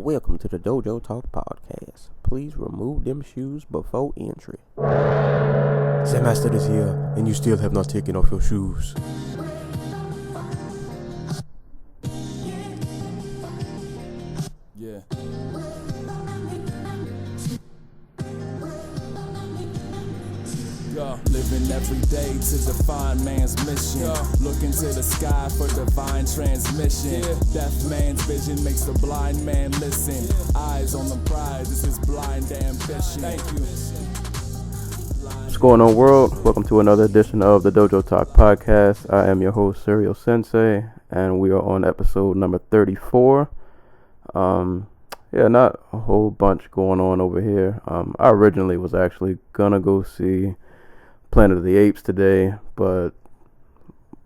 Welcome to the Dojo Talk Podcast. Please remove them shoes before entry. The master is here, and you still have not taken off your shoes. Yeah. Living every day to define man's mission. Look into the sky for divine transmission. Deaf man's vision makes the blind man listen. Eyes on the prize, this is blind ambition. Thank you. What's going on, world? Welcome to another edition of the Dojo Talk Podcast. I am your host, Serial Sensei, and we are on episode number 34. Not a whole bunch going on over here. I originally was actually gonna go see Planet of the Apes today, but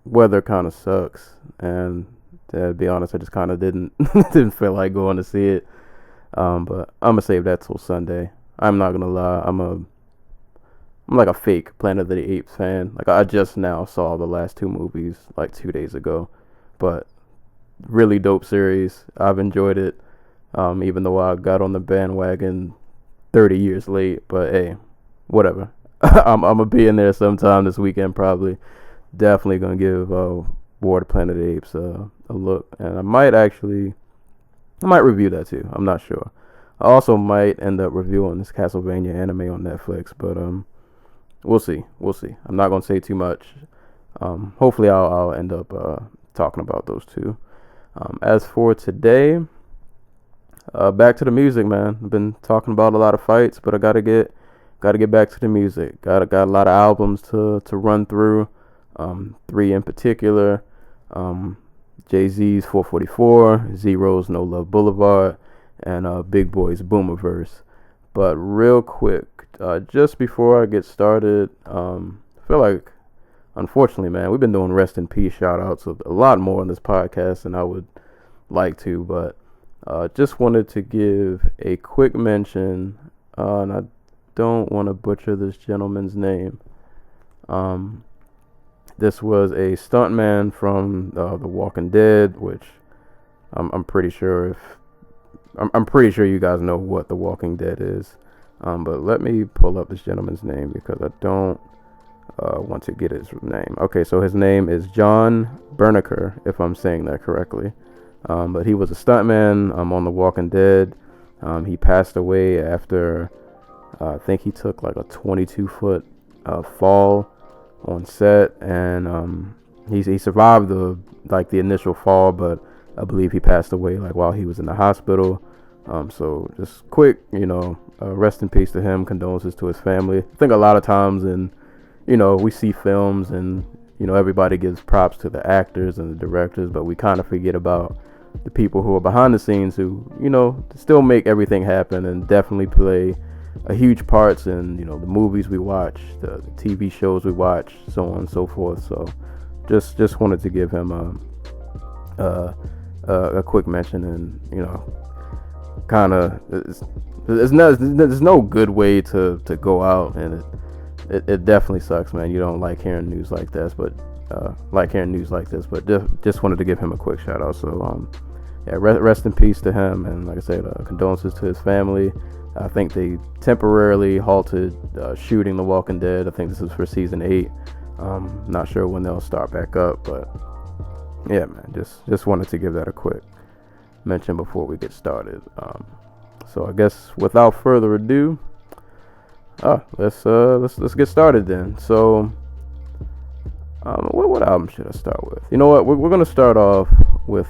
weather kind of sucks, and to be honest, I just kind of didn't feel like going to see it. But I'm gonna save that till Sunday. I'm not gonna lie, I'm like a fake Planet of the Apes fan. Like, I just now saw the last two movies like 2 days ago, but really dope series. I've enjoyed it, even though I got on the bandwagon 30 years late. But hey, whatever. I'm gonna be in there sometime this weekend, probably. Definitely gonna give War of the Planet of the Apes a look, and I might review that too. I'm not sure. I also might end up reviewing this Castlevania anime on Netflix, but we'll see. I'm not gonna say too much. Hopefully, I'll end up talking about those two. As for today, back to the music, man. I've been talking about a lot of fights, but I gotta get back to the music. Got a lot of albums to run through. 3 in particular. Jay-Z's 444, Zero's No Love Boulevard, and Big Boi's Boomiverse. But real quick, just before I get started, I feel like, unfortunately, man, we've been doing rest in peace shout outs a lot more on this podcast than I would like to, but just wanted to give a quick mention, and I don't want to butcher this gentleman's name. This was a stuntman from The Walking Dead, which I'm pretty sure you guys know what The Walking Dead is. But let me pull up this gentleman's name because I don't want to get his name. Okay, so his name is John Berniker, if I'm saying that correctly. But he was a stuntman on The Walking Dead. He passed away after I think he took like a 22-foot fall on set, and he survived the initial fall, but I believe he passed away like while he was in the hospital. So just quick, rest in peace to him. Condolences to his family. I think a lot of times, we see films and everybody gives props to the actors and the directors, but we kind of forget about the people who are behind the scenes who still make everything happen and definitely play a huge parts in the movies we watch, the TV shows we watch, so on and so forth. So just wanted to give him a quick mention, and kind of there's no good way to go out, and it definitely sucks, man. You don't like hearing news like this, but just wanted to give him a quick shout out. So rest in peace to him, and like I said, condolences to his family. I think they temporarily halted shooting The Walking Dead. I think this is for season 8. Not sure when they'll start back up, but yeah, man, just wanted to give that a quick mention before we get started. So I guess without further ado, let's get started then. So what album should I start with? You know what? We're gonna start off with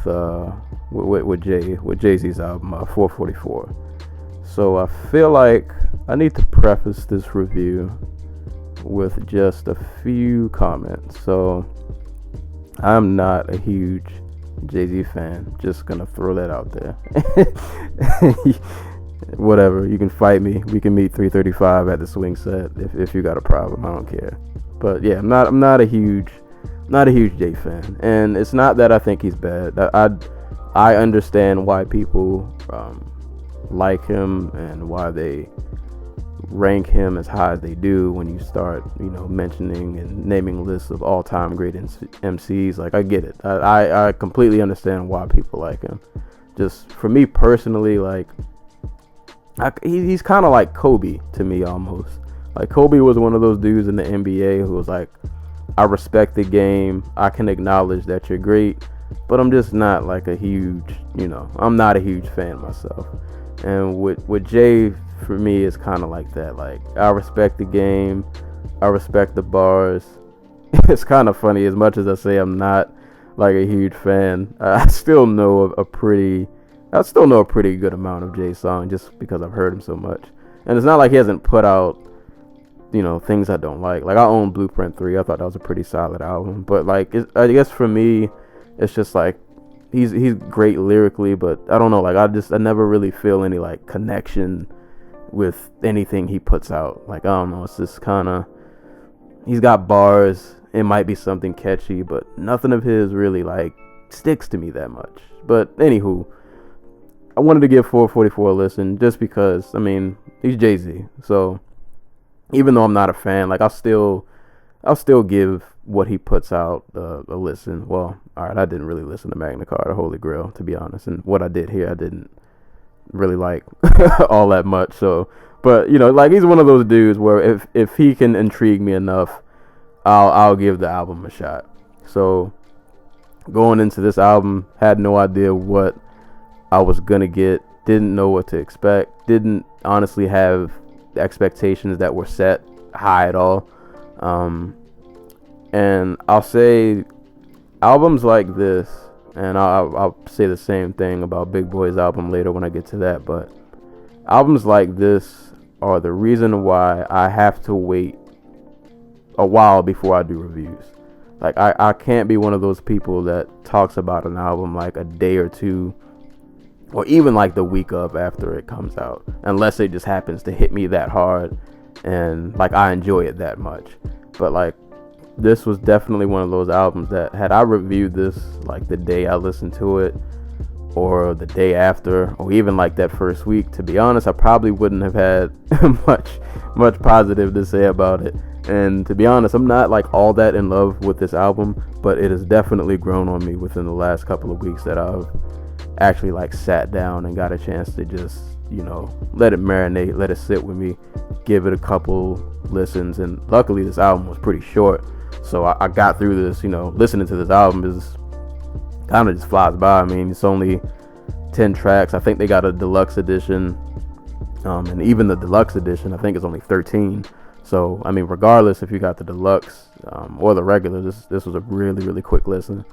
Jay-Z's album 444. So I feel like I need to preface this review with just a few comments. So I'm not a huge Jay-Z fan. Just gonna throw that out there. Whatever, you can fight me. We can meet 335 at the swing set if you got a problem. I don't care. But yeah, I'm not a huge Jay fan, and it's not that I think he's bad. I understand why people like him and why they rank him as high as they do when you start mentioning and naming lists of all-time great MCs. Like, I get it. I completely understand why people like him. just for me personally, like he's kind of like Kobe to me almost. Like Kobe was one of those dudes in the NBA who was like, I respect the game, I can acknowledge that you're great, but I'm just not like a huge, I'm not a huge fan myself. And with Jay, for me, it's kind of like that. Like, I respect the game, I respect the bars. It's kind of funny, as much as I say I'm not like a huge fan, I still know a pretty good amount of Jay's songs just because I've heard him so much. And it's not like he hasn't put out, things I don't like. Like, I own Blueprint 3. I thought that was a pretty solid album. But, like, I guess for me, it's just, like, he's great lyrically, but I don't know. Like, I never really feel any, like, connection with anything he puts out. Like, I don't know. It's just kind of, he's got bars. It might be something catchy, but nothing of his really, like, sticks to me that much. But, anywho, I wanted to give 444 a listen just because, I mean, he's Jay-Z. So, even though I'm not a fan, like, I'll still give what he puts out a listen. Well, alright, I didn't really listen to Magna Carta Holy Grail, to be honest. And what I did here, I didn't really like all that much. So, but, like, he's one of those dudes where if he can intrigue me enough, I'll give the album a shot. So, going into this album, had no idea what I was gonna get, didn't know what to expect, didn't honestly have expectations that were set high at all. And I'll say albums like this, and I'll say the same thing about Big Boi's album later when I get to that, but albums like this are the reason why I have to wait a while before I do reviews. Like, I can't be one of those people that talks about an album like a day or two, or even like the week of after it comes out, unless it just happens to hit me that hard and like I enjoy it that much. But like, this was definitely one of those albums that, had I reviewed this like the day I listened to it, or the day after, or even like that first week, to be honest, I probably wouldn't have had much positive to say about it. And to be honest, I'm not like all that in love with this album, but it has definitely grown on me within the last couple of weeks that I've actually like sat down and got a chance to just, let it marinate, let it sit with me, give it a couple listens. And luckily this album was pretty short, so I got through this. Listening to this album is kind of just flies by. I mean, it's only 10 tracks. I think they got a deluxe edition, and even the deluxe edition I think is only 13. So I mean, regardless if you got the deluxe or the regular, this was a really, really quick listen.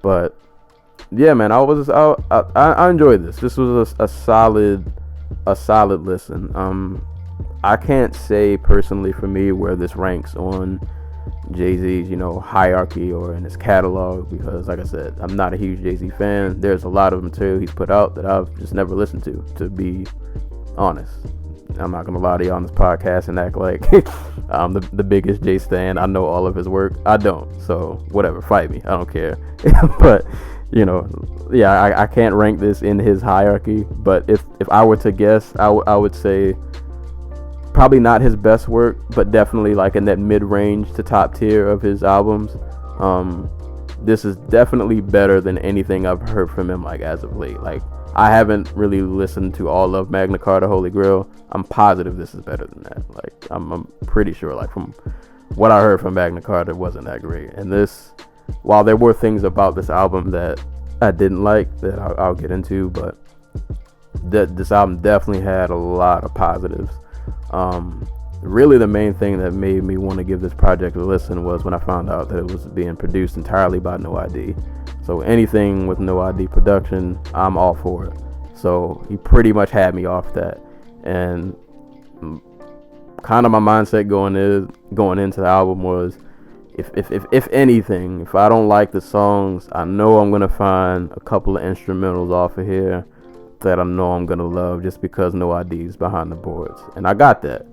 But yeah, man, I enjoyed this. This was a solid listen. I can't say personally for me where this ranks on Jay-Z's, hierarchy or in his catalog, because like I said, I'm not a huge Jay-Z fan. There's a lot of material he's put out that I've just never listened to be honest. I'm not gonna lie to you on this podcast and act like I'm the biggest Jay stan. I know all of his work. I don't. So whatever, fight me. I don't care. But yeah, I can't rank this in his hierarchy. But if I were to guess, I would say probably not his best work, but definitely like in that mid-range to top tier of his albums. This is definitely better than anything I've heard from him like as of late. Like, I haven't really listened to all of Magna Carta Holy Grail. I'm positive this is better than that. Like, I'm pretty sure, like, from what I heard from Magna Carta, it wasn't that great. And this, while there were things about this album that I didn't like, that I'll get into, but this album definitely had a lot of positives. Really the main thing that made me want to give this project a listen was when I found out that it was being produced entirely by No ID. So anything with No ID production, I'm all for it. So he pretty much had me off that. And kind of my mindset going into the album was, if anything, if I don't like the songs, I know I'm gonna find a couple of instrumentals off of here that I know I'm gonna love just because No ID is behind the boards. And I got that.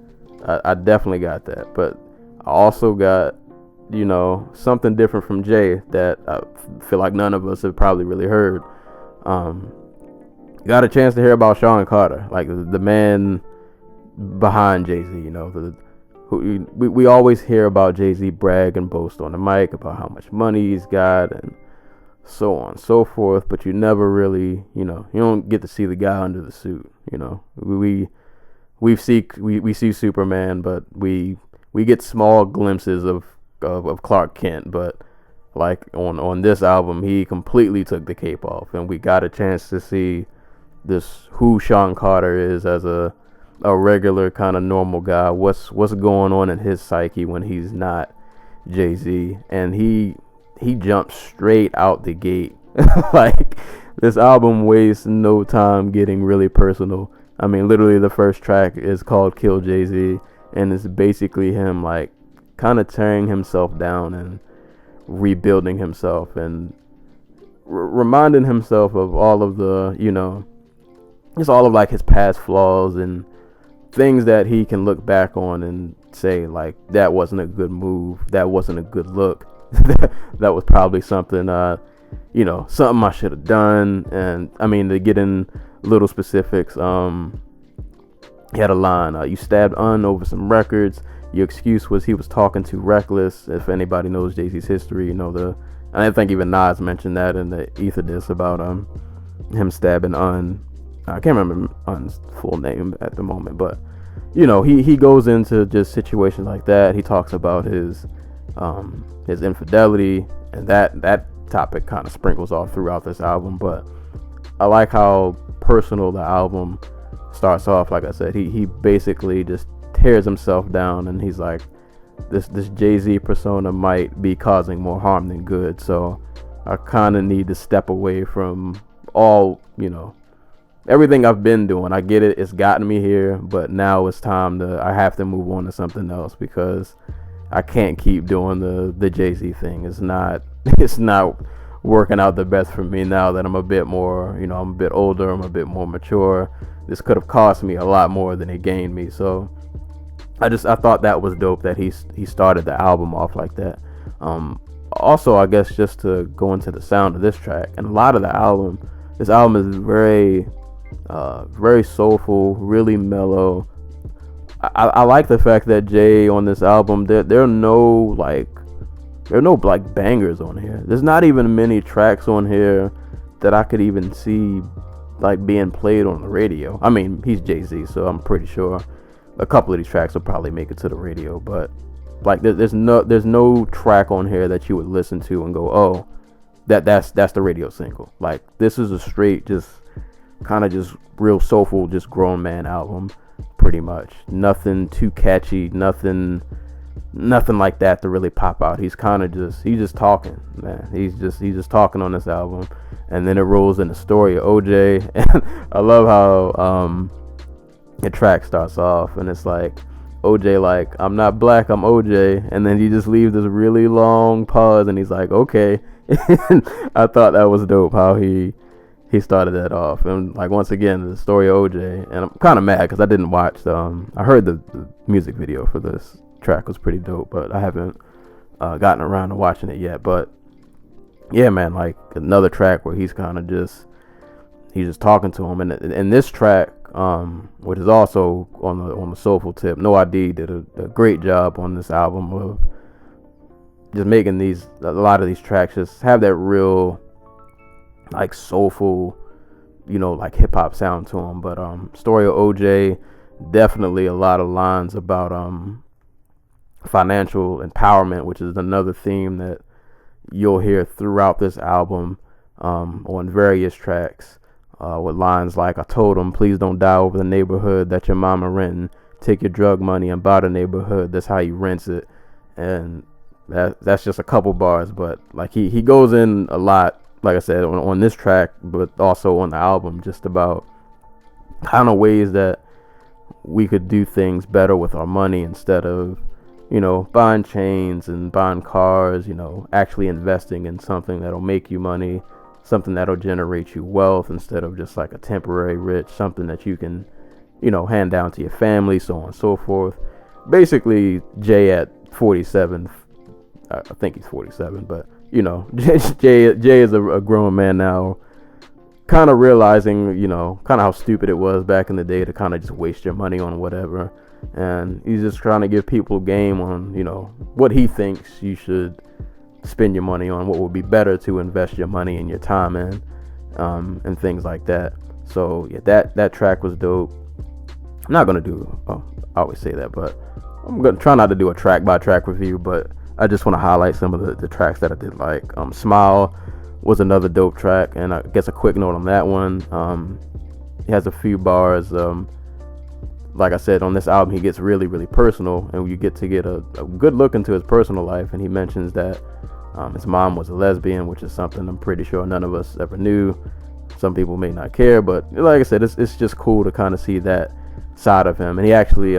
I definitely got that. But I also got, something different from Jay that I feel like none of us have probably really heard. Got a chance to hear about Sean Carter, like the man behind Jay-Z. We always hear about Jay-Z brag and boast on the mic about how much money he's got and so on and so forth, but you never really, you don't get to see the guy under the suit. We see Superman, but we get small glimpses of Clark Kent, but like on this album, he completely took the cape off, and we got a chance to see who Sean Carter is as a regular kind of normal guy. What's going on in his psyche when he's not Jay-Z, and he jumped straight out the gate. Like, this album wastes no time getting really personal. I mean, literally the first track is called Kill Jay-Z, and it's basically him like kind of tearing himself down and rebuilding himself and reminding himself of all of the, just all of like his past flaws and things that he can look back on and say like, that wasn't a good move, that wasn't a good look, that was probably something something I should have done. And I mean, to get in little specifics, he had a line, you stabbed Un over some records. Your excuse was he was talking too reckless. If anybody knows Jay-Z's history, I think even Nas mentioned that in the Ether disc about him stabbing Un. I can't remember Un's full name at the moment, but he goes into just situations like that. He talks about his infidelity, and that topic kind of sprinkles off throughout this album. But I like how personal the album starts off. Like I said, he basically just tears himself down, and he's like, this Jay-Z persona might be causing more harm than good, so I kind of need to step away from all, everything I've been doing. I get it, it's gotten me here, but now it's time I have to move on to something else, because I can't keep doing the Jay-Z thing. It's not working out the best for me now that I'm a bit more, I'm a bit older, I'm a bit more mature. This could have cost me a lot more than it gained me. So I thought that was dope that he started the album off like that. Also, I guess just to go into the sound of this track, and a lot of this album is very very soulful, really mellow. I like the fact that Jay on this album, there are no bangers on here. There's not even many tracks on here that I could even see like being played on the radio. I mean, he's Jay-Z, so I'm pretty sure a couple of these tracks will probably make it to the radio, but like there's no track on here that you would listen to and go, oh, that's the radio single. Like, this is a straight, just kind of just real soulful, just grown man album, pretty much. Nothing too catchy, nothing like that to really pop out. He's just talking, man. He's just talking on this album, and then it rolls in the story of OJ. And I love how the track starts off, and it's like OJ like, I'm not black, I'm OJ, and then he just leaves this really long pause, and he's like, okay. I thought that was dope how he started that off. And like, once again, the story of OJ, and I'm kind of mad because I didn't watch I heard the music video for this track was pretty dope, but I haven't gotten around to watching it yet. But yeah, man, like another track where he's just talking to him, and this track, which is also on the soulful tip. No ID did a great job on this album of just making a lot of these tracks just have that real like soulful, like hip hop sound to them. But story of OJ, definitely a lot of lines about financial empowerment, which is another theme that you'll hear throughout this album on various tracks. With lines like, I told him, please don't die over the neighborhood that your mama renting. Take your drug money and buy the neighborhood. That's how you rent it. And that's just a couple bars, but like he goes in a lot, like I said, on this track, but also on the album, just about kind of ways that we could do things better with our money instead of, buying chains and buying cars, actually investing in something that'll make you money, something that'll generate you wealth instead of just like a temporary rich, something that you can, hand down to your family, so on and so forth. Basically, Jay at 47, I think he's 47, but Jay is a grown man now, kind of realizing, kind of how stupid it was back in the day to kind of just waste your money on whatever. And he's just trying to give people game on, what he thinks you should spend your money on, what would be better to invest your money and your time in, and things like that. So yeah, that track was dope. I'm not gonna do, I always say that, but I'm gonna try not to do a track by track review, but I just want to highlight some of the tracks that I did like. Smile was another dope track, and I guess a quick note on that one. He has a few bars. Like I said, on this album, he gets really, really personal, and you get to get a good look into his personal life. And he mentions that his mom was a lesbian, which is something I'm pretty sure none of us ever knew. Some people may not care, but like I said, it's just cool to kind of see that side of him. And he actually,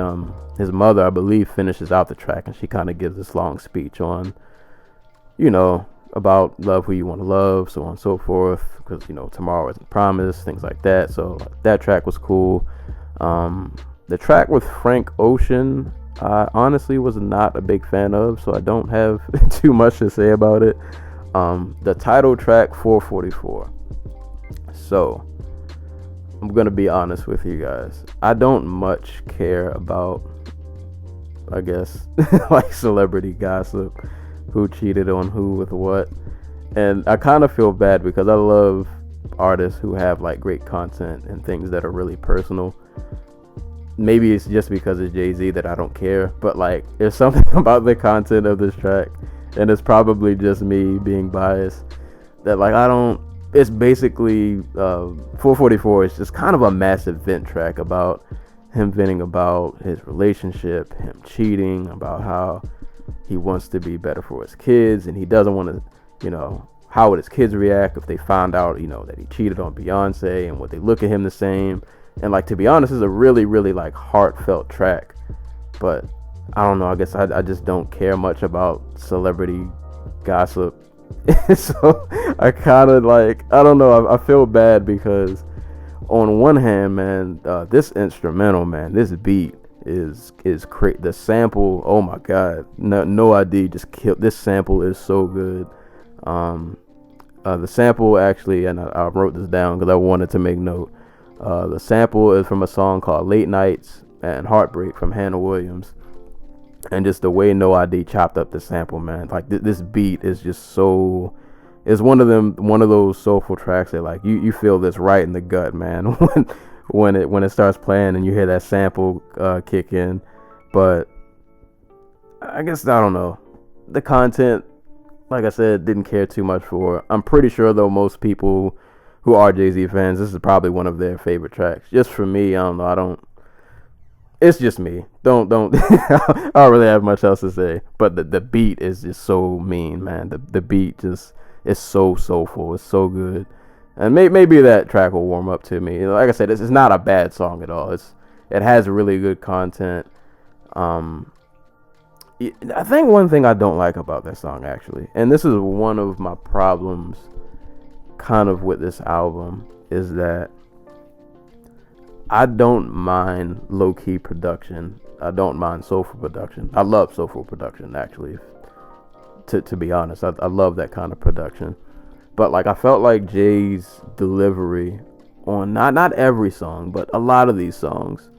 his mother, I believe, finishes out the track, and she kind of gives this long speech on, about love who you want to love, so on and so forth, because tomorrow isn't promised, things like that. So that track was cool. The track with Frank Ocean, I honestly was not a big fan of, so I don't have too much to say about it. The title track, 444. So I'm gonna be honest with you guys, I don't much care about, I guess, like celebrity gossip, who cheated on who with what. And I kind of feel bad because I love artists who have like great content and things that are really personal. Maybe it's just because it's Jay-Z that I don't care, but like there's something about the content of this track, and it's probably just me being biased, that like it's basically 444 is just kind of a massive vent track about him venting about his relationship, him cheating, about how he wants to be better for his kids, and he doesn't want to, how would his kids react if they found out, that he cheated on Beyonce, and would they look at him the same? And like, to be honest, it's a really, really like heartfelt track, but I don't know, I guess I just don't care much about celebrity gossip. So I kind of like, I don't know, I feel bad because on one hand, man, this instrumental, man, this beat is crazy. The sample, oh my god, no ID just killed. This sample is so good. The sample actually, and I wrote this down because I wanted to make note. The sample is from a song called Late Nights and Heartbreak from Hannah Williams. And just the way No ID chopped up the sample, man, like this beat is just so, it's one of those soulful tracks that like you feel this right in the gut, man, when it starts playing and you hear that sample kick in. But I guess, I don't know, the content, like I said, didn't care too much for. I'm pretty sure though most people who are Jay-Z fans, this is probably one of their favorite tracks. Just for me, I don't know, it's just me. Don't I don't really have much else to say. But the beat is just so mean, man. The beat just is so soulful. It's so good. And maybe that track will warm up to me. Like I said, it's not a bad song at all. It has really good content. I think one thing I don't like about that song, actually, and this is one of my problems kind of with this album, is that I don't mind low-key production. I don't mind soulful production. I love soulful production, actually. To be honest, I love that kind of production. But like, I felt like Jay's delivery on not every song, but a lot of these songs,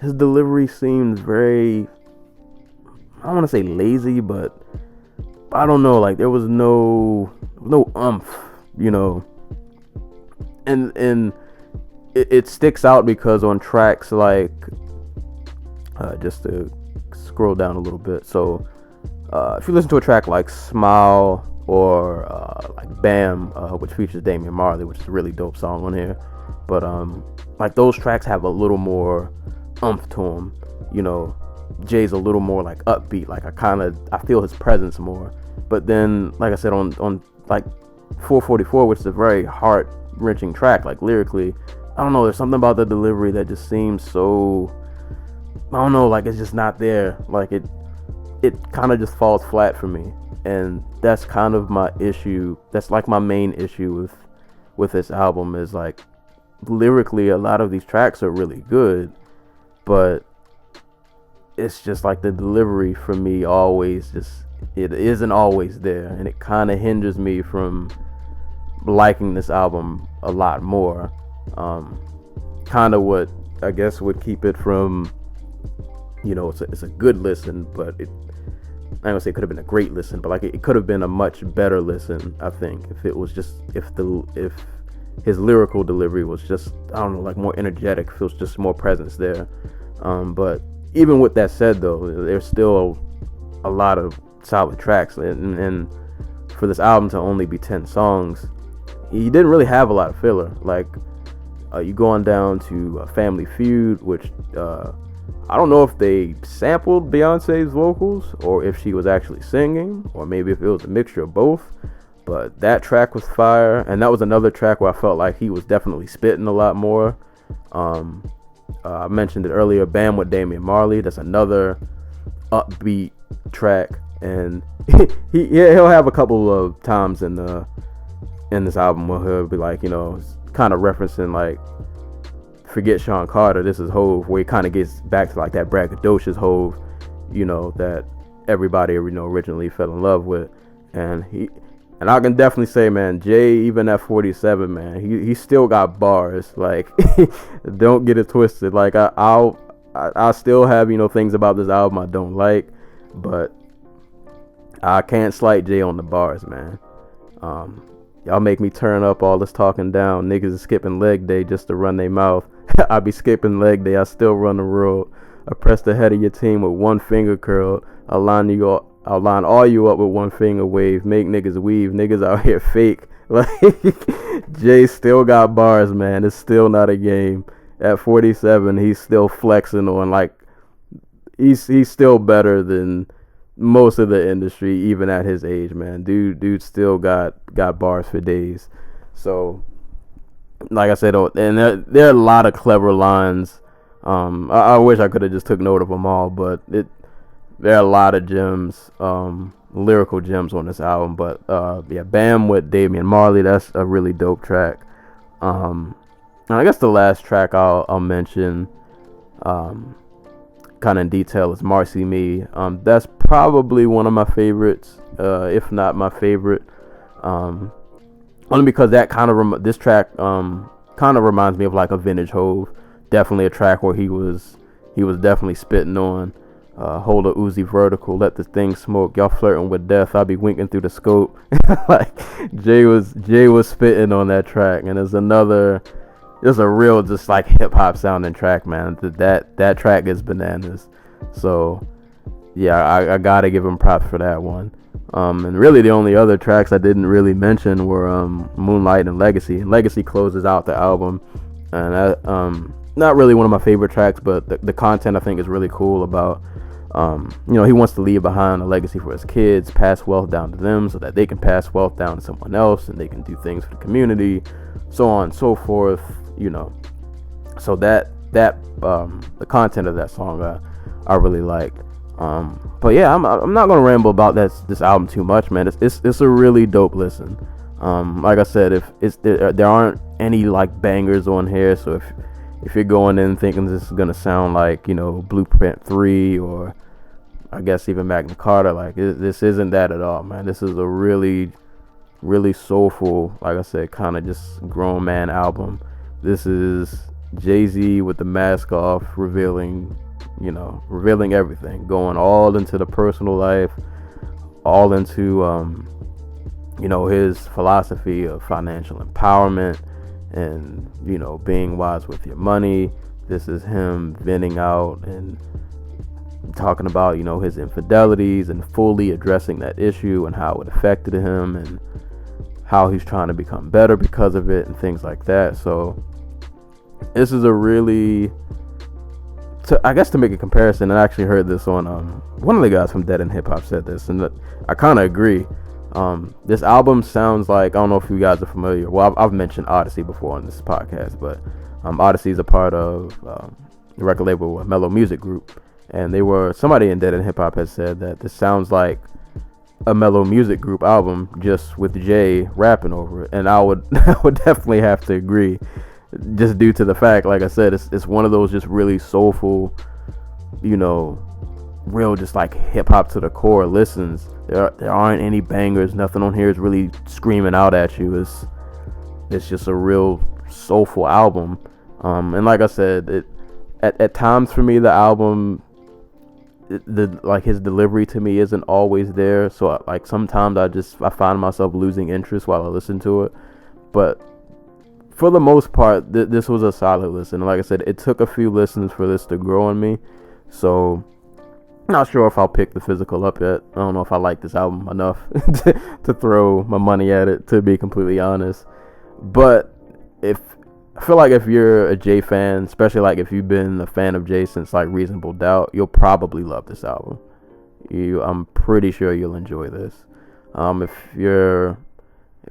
his delivery seems very, I don't want to say lazy, but I don't know. Like, there was no oomph, and it sticks out because on tracks like, just to scroll down a little bit, so if you listen to a track like Smile or like Bam, which features Damian Marley, which is a really dope song on here, but like those tracks have a little more oomph to them. Jay's a little more like upbeat, like I feel his presence more. But then, like I said, on like 444, which is a very heart-wrenching track, like lyrically, I don't know, there's something about the delivery that just seems so, I don't know, like it's just not there. Like it kind of just falls flat for me. And that's kind of my issue. That's like my main issue with this album, is like, lyrically, a lot of these tracks are really good, but it's just like the delivery for me always just, it isn't always there, and it kind of hinders me from liking this album a lot more. Kind of what I guess would keep it from, it's a good listen, but I don't say it could have been a great listen, but like it could have been a much better listen, I think, if it was just if his lyrical delivery was just, I don't know, like more energetic, feels just more presence there. But even with that said, though, there's still a lot of solid tracks, and for this album to only be 10 songs, he didn't really have a lot of filler. Like you go on down to Family Feud, which I don't know if they sampled Beyonce's vocals or if she was actually singing, or maybe if it was a mixture of both. But that track was fire, and that was another track where I felt like he was definitely spitting a lot more. I mentioned it earlier, Bam with Damian Marley. That's another upbeat track, and he'll have a couple of times in this album where he'll be like, kind of referencing like, forget Sean Carter, this is Hove, where he kind of gets back to like that braggadocious Hove, that everybody originally fell in love with. And I can definitely say, man, Jay, even at 47, man, he still got bars. Like, don't get it twisted. Like, I still have, things about this album I don't like, but I can't slight Jay on the bars, man. Y'all make me turn up all this talking down. Niggas is skipping leg day just to run their mouth. I be skipping leg day, I still run the road. I press the head of your team with one finger curl. I'll line all you up with one finger wave. Make niggas weave. Niggas out here fake. Like, Jay still got bars, man. It's still not a game. At 47, he's still flexing on, like, he's still better than most of the industry, even at his age, man. Dude still got bars for days. So, like I said, and there are a lot of clever lines. I wish I could have just took note of them all, but there are a lot of gems, lyrical gems on this album. But Bam with Damian Marley, that's a really dope track. And I guess the last track I'll mention, kind of in detail, is Marcy Me. That's probably one of my favorites, if not my favorite. Only because that this track kind of reminds me of like a vintage Hove. Definitely a track where he was definitely spitting on. Hold a Uzi vertical, let the thing smoke. Y'all flirting with death, I'll be winking through the scope. Like, Jay was spitting on that track, and there's a real just like hip hop sounding track, man. That track is bananas. So yeah, I gotta give him props for that one. And really the only other tracks I didn't really mention were Moonlight and Legacy. And Legacy closes out the album, and that, not really one of my favorite tracks, but the content I think is really cool about, he wants to leave behind a legacy for his kids, pass wealth down to them so that they can pass wealth down to someone else and they can do things for the community, so on and so forth, So that the content of that song I really liked. But yeah, I'm not gonna ramble about this album too much, man. It's a really dope listen. Like I said, there aren't any like bangers on here, so if you're going in thinking this is gonna sound like Blueprint 3 or I guess even Magna Carta, like this isn't that at all, man. This is a really, really soulful, like I said, kind of just grown man album. This is Jay-Z with the mask off, revealing everything, going all into the personal life, all into his philosophy of financial empowerment and being wise with your money. This is him venting out and talking about his infidelities and fully addressing that issue and how it affected him and how he's trying to become better because of it and things like that. So this is a really, to make a comparison, and I actually heard this on one of the guys from Dead End Hip Hop said this, and I kind of agree. This album sounds like, I don't know if you guys are familiar. Well, I've mentioned Odyssey before on this podcast, but Odyssey is a part of the record label Mellow Music Group, and somebody in Dead End Hip Hop has said that this sounds like a Mellow Music Group album just with Jay rapping over it, and I would definitely have to agree, just due to the fact, like I said, it's one of those just really soulful, real just like hip hop to the core listens. There aren't any bangers. Nothing on here is really screaming out at you. It's just a real soulful album. And like I said, at times for me the album his delivery to me isn't always there. So like sometimes I find myself losing interest while I listen to it. But for the most part, this was a solid listen. Like I said, it took a few listens for this to grow on me. So not sure if I'll pick the physical up yet. I don't know if I like this album enough to throw my money at it, to be completely honest. But I feel like if you're a Jay fan, especially like if you've been a fan of Jay since like Reasonable Doubt, you'll probably love this album. I'm pretty sure you'll enjoy this. If you're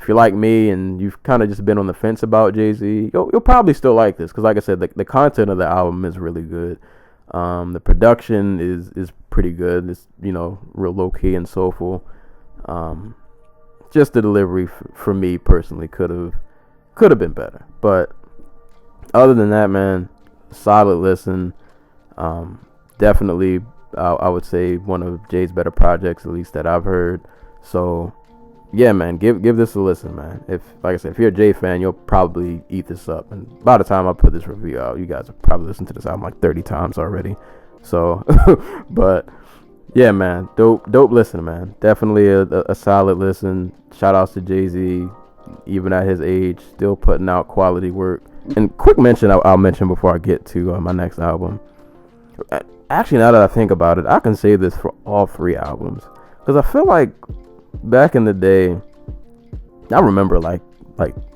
like me and you've kind of just been on the fence about Jay-Z, you'll probably still like this, because like I said, the content of the album is really good. The production is pretty good. It's, real low key and soulful. Just the delivery for me personally could have been better. But other than that, man, solid listen. Definitely, I would say one of Jay's better projects, at least that I've heard. So yeah, man, give this a listen, man. Like I said, if you're a Jay fan, you'll probably eat this up. And by the time I put this review out, you guys have probably listened to this album like 30 times already. So, but yeah, man, dope listen, man. Definitely a solid listen. Shout outs to Jay-Z, even at his age, still putting out quality work. And quick mention I'll mention before I get to my next album. Actually, now that I think about it, I can say this for all 3 albums, because I feel like back in the day, I remember like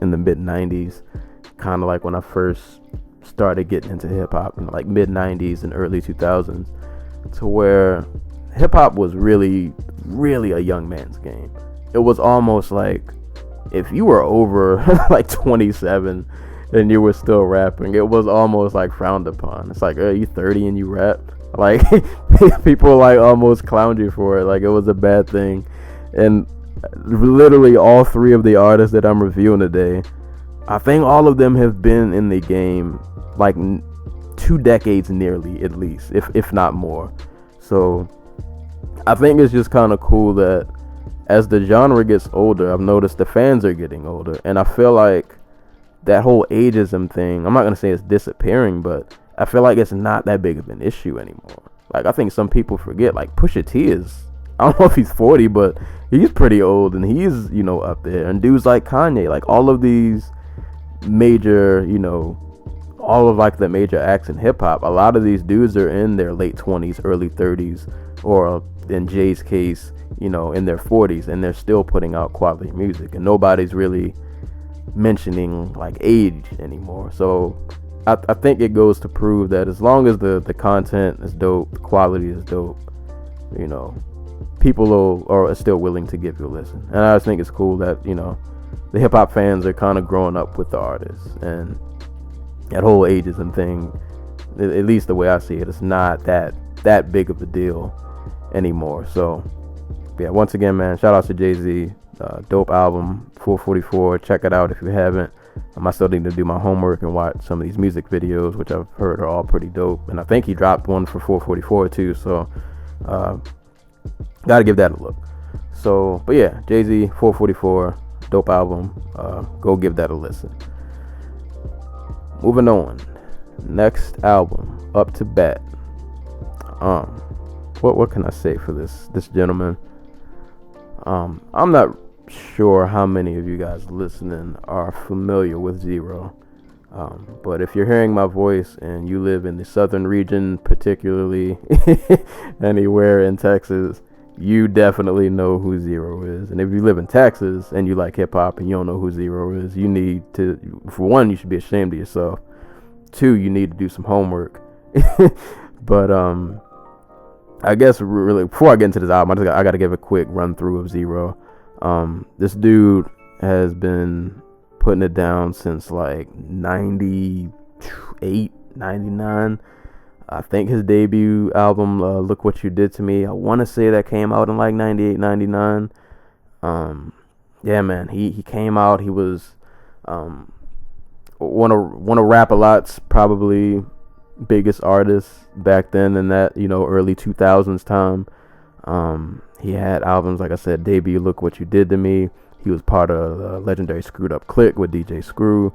in the mid 90s, kind of like when I first started getting into hip hop in like mid 90s and early 2000s, to where hip hop was really, really a young man's game. It was almost like if you were over like 27 and you were still rapping, it was almost like frowned upon. It's like, are you 30 and you rap? Like people like almost clowned you for it. Like it was a bad thing. And literally all 3 of the artists that I'm reviewing today, I think all of them have been in the game like 2 decades nearly, at least, if not more. So I think it's just kind of cool that as the genre gets older, I've noticed the fans are getting older. And I feel like that whole ageism thing, I'm not going to say it's disappearing, but I feel like it's not that big of an issue anymore. Like, I think some people forget, like, Pusha T is, I don't know if he's 40, but he's pretty old, and he's, up there. And dudes like Kanye, like, all of these major, all of, like, the major acts in hip-hop, a lot of these dudes are in their late 20s, early 30s, or in Jay's case, in their 40s, and they're still putting out quality music, and nobody's really mentioning, like, age anymore. So I think it goes to prove that as long as the content is dope, the quality is dope, people are still willing to give you a listen. And I just think it's cool that, the hip hop fans are kind of growing up with the artists, and that whole ageism thing, at least the way I see it, it's not that big of a deal anymore. So yeah, once again, man, shout out to Jay-Z. Dope album, 444. Check it out if you haven't. I still need to do my homework and watch some of these music videos, which I've heard are all pretty dope. And I think he dropped one for 444 too, so gotta give that a look. So, but yeah, Jay-Z, 444, dope album. Go give that a listen. Moving on, next album, Up to Bat. What can I say for this gentleman? I'm not sure how many of you guys listening are familiar with Zero, but if you're hearing my voice and you live in the southern region, particularly anywhere in Texas, you definitely know who Zero is. And if you live in Texas and you like hip hop and you don't know who Zero is, you need to, for one, you should be ashamed of yourself. 2, you need to do some homework. But I guess really before I get into this album, I got to give a quick run through of Zero. This dude has been putting it down since like 98, 99. I think his debut album, Look What You Did to Me, I want to say that came out in like 98, 99. Yeah, man, he came out. He was one of Rap-A-Lot's probably biggest artists back then in that early 2000s time. He had albums, like I said, debut Look What You Did to Me. He was part of the legendary Screwed Up Clique with DJ Screw.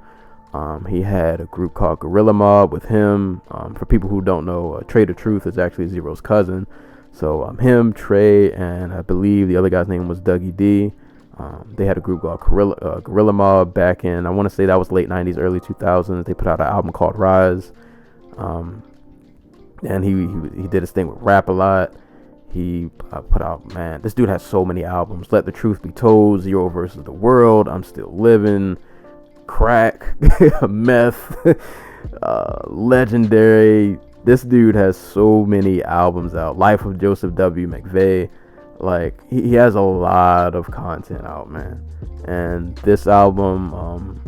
He had a group called Gorilla Mob with him. For people who don't know, Trader Truth is actually Zero's cousin. So him, Trey, and I believe the other guy's name was Dougie D. They had a group called Gorilla Mob back in, I want to say that was late 90s, early 2000s. They put out an album called Rise. And he did his thing with rap a lot. He put out, man, this dude has so many albums. Let the Truth Be Told, Zero versus the World, I'm Still Living, Crack, Meth, Legendary. This dude has so many albums out. Life of Joseph W. McVeigh. Like, he has a lot of content out, man. And this album,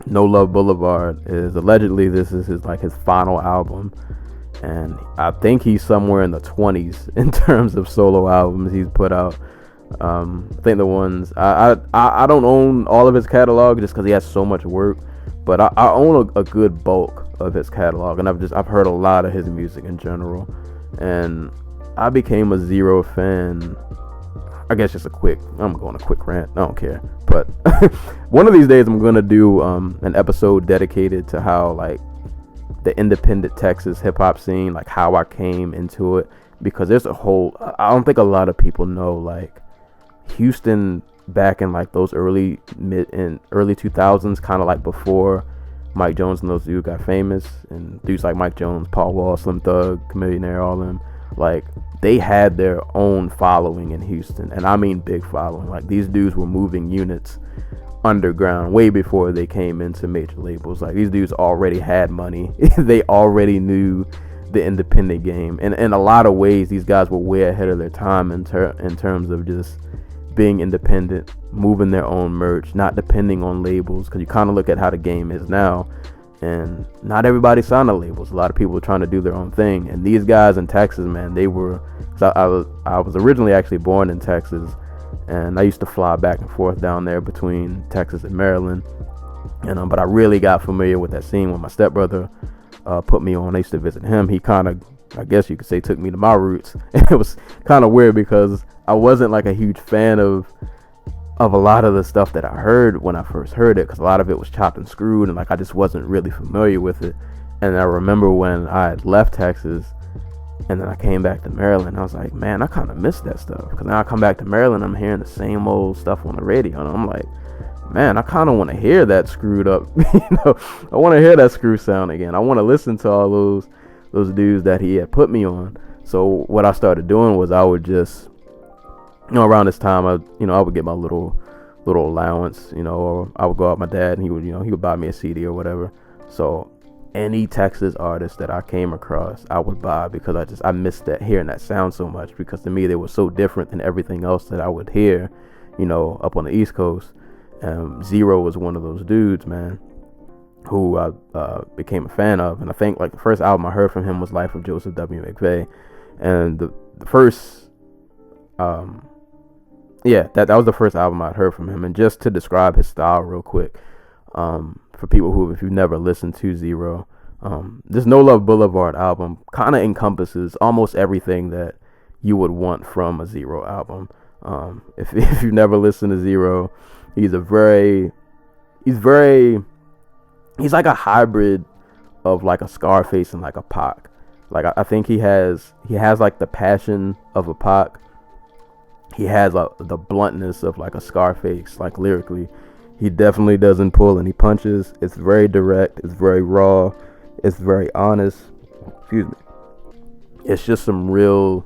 No Love Boulevard, is allegedly this is his final album. And I think he's somewhere in the 20s in terms of solo albums he's put out. I think the ones I don't own all of his catalog just because he has so much work, but I own a good bulk of his catalog, and I've heard a lot of his music in general. And I became a Zero fan. I guess I'm going a quick rant. I don't care. But one of these days I'm gonna do an episode dedicated to how like the independent Texas hip hop scene, like how I came into it, because there's a whole, I don't think a lot of people know, like Houston back in like those early 2000s, kind of like before Mike Jones and those dudes got famous, and dudes like Mike Jones, Paul Wall, Slim Thug, Chamillionaire, all them, like they had their own following in Houston, and I mean big following. Like these dudes were moving units underground way before they came into major labels. Like these dudes already had money. They already knew the independent game, and in a lot of ways these guys were way ahead of their time in terms of just being independent, moving their own merch, not depending on labels, because you kind of look at how the game is now, and not everybody signed to labels. A lot of people were trying to do their own thing, and these guys in Texas, man, they were, I was originally actually born in Texas, and I used to fly back and forth down there between Texas and Maryland. And but I really got familiar with that scene when my stepbrother put me on. I used to visit him. He kind of, I guess you could say, took me to my roots. And it was kind of weird because I wasn't like a huge fan of a lot of the stuff that I heard when I first heard it, because a lot of it was chopped and screwed, and like I just wasn't really familiar with it. And I remember when I had left Texas and then I came back to Maryland, I was like, man, I kind of missed that stuff. Because now I come back to Maryland, I'm hearing the same old stuff on the radio, and I'm like, man, I kind of want to hear that screwed up, I want to hear that screw sound again. I want to listen to all those dudes that he had put me on. So what I started doing was I would just, around this time, I would get my little allowance, or I would go out with my dad, and he would buy me a CD or whatever. So any Texas artist that I came across, I would buy, because I missed hearing that sound so much, because to me they were so different than everything else that I would hear, up on the East Coast. Zero was one of those dudes, man, who I became a fan of. And I think like the first album I heard from him was Life of Joseph W. McVeigh, and the first that was the first album I'd heard from him. And just to describe his style real quick, for people if you've never listened to Zero, this No Love Boulevard album kind of encompasses almost everything that you would want from a Zero album. If you've never listened to Zero, he's like a hybrid of like a Scarface and like a Pac. Like I think he has like the passion of a Pac. He has the bluntness of like a Scarface, like lyrically. He definitely doesn't pull any punches. It's very direct. It's very raw. It's very honest. Excuse me. It's just some real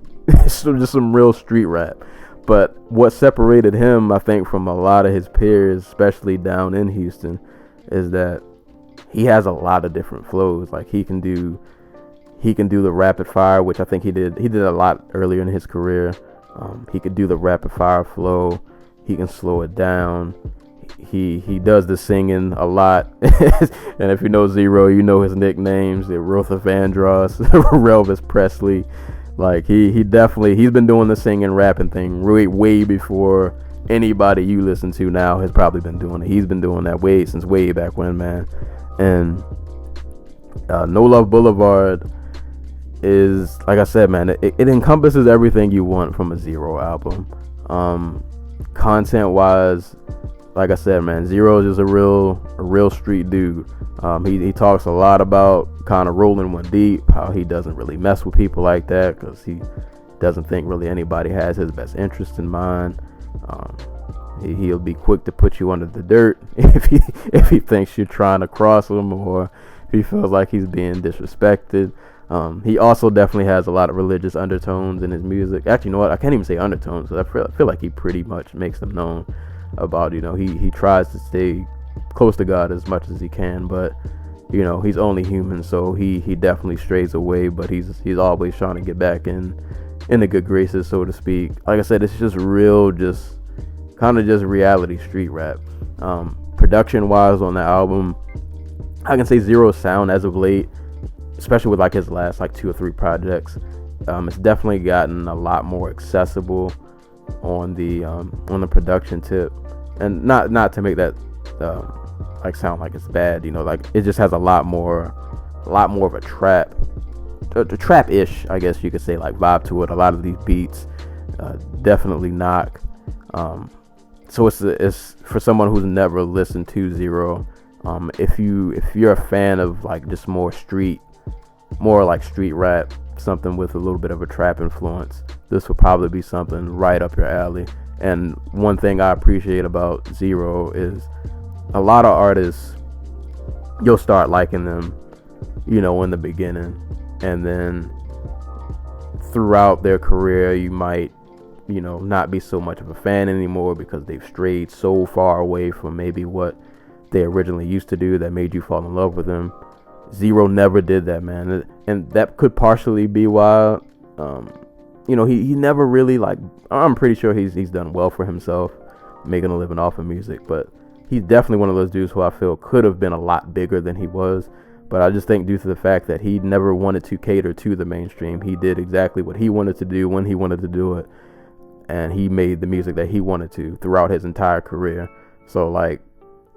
street rap. But what separated him, I think, from a lot of his peers, especially down in Houston, is that he has a lot of different flows. Like he can do the rapid fire, which I think he did a lot earlier in his career. He could do the rapid fire flow. He can slow it down. He does the singing a lot. And if you know Zero, you know his nicknames: Rotha Vandross, Relvis Presley. Like he's been doing the singing rapping thing way before anybody you listen to now has probably been doing it. He's been doing that since way back when, man. And No Love Boulevard is, like I said, man, it encompasses everything you want from a Zero album. Content wise, like I said, man, Zero is just a real street dude. He talks a lot about kind of rolling one deep, how he doesn't really mess with people like that, because doesn't think really anybody has his best interest in mind. He'll be quick to put you under the dirt if he thinks you're trying to cross him, or if he feels like he's being disrespected. He also definitely has a lot of religious undertones in his music. Actually, you know what? I can't even say undertones. I feel like he pretty much makes them known about, he tries to stay close to God as much as he can, but he's only human, so he definitely strays away, but he's always trying to get back in the good graces, so to speak. Like I said, it's just real, just kind of just reality street rap. Production wise on the album, I can say Zero's sound as of late, especially with like his last like 2 or 3 projects, it's definitely gotten a lot more accessible on the production tip, and not to make that like sound like it's bad, like it just has a lot more of a trap-ish, I guess you could say, like vibe to it. A lot of these beats definitely knock. So it's for someone who's never listened to Zero. If you're a fan of like just more like street rap, something with a little bit of a trap influence, this will probably be something right up your alley. And one thing I appreciate about Zero is a lot of artists, you'll start liking them, in the beginning, and then throughout their career you might not be so much of a fan anymore because they've strayed so far away from maybe what they originally used to do that made you fall in love with them. Zero never did that, man, and that could partially be why he never really, like, I'm pretty sure he's done well for himself making a living off of music, but he's definitely one of those dudes who I feel could have been a lot bigger than he was. But I just think due to the fact that he never wanted to cater to the mainstream, he did exactly what he wanted to do when he wanted to do it, and he made the music that he wanted to throughout his entire career. So, like,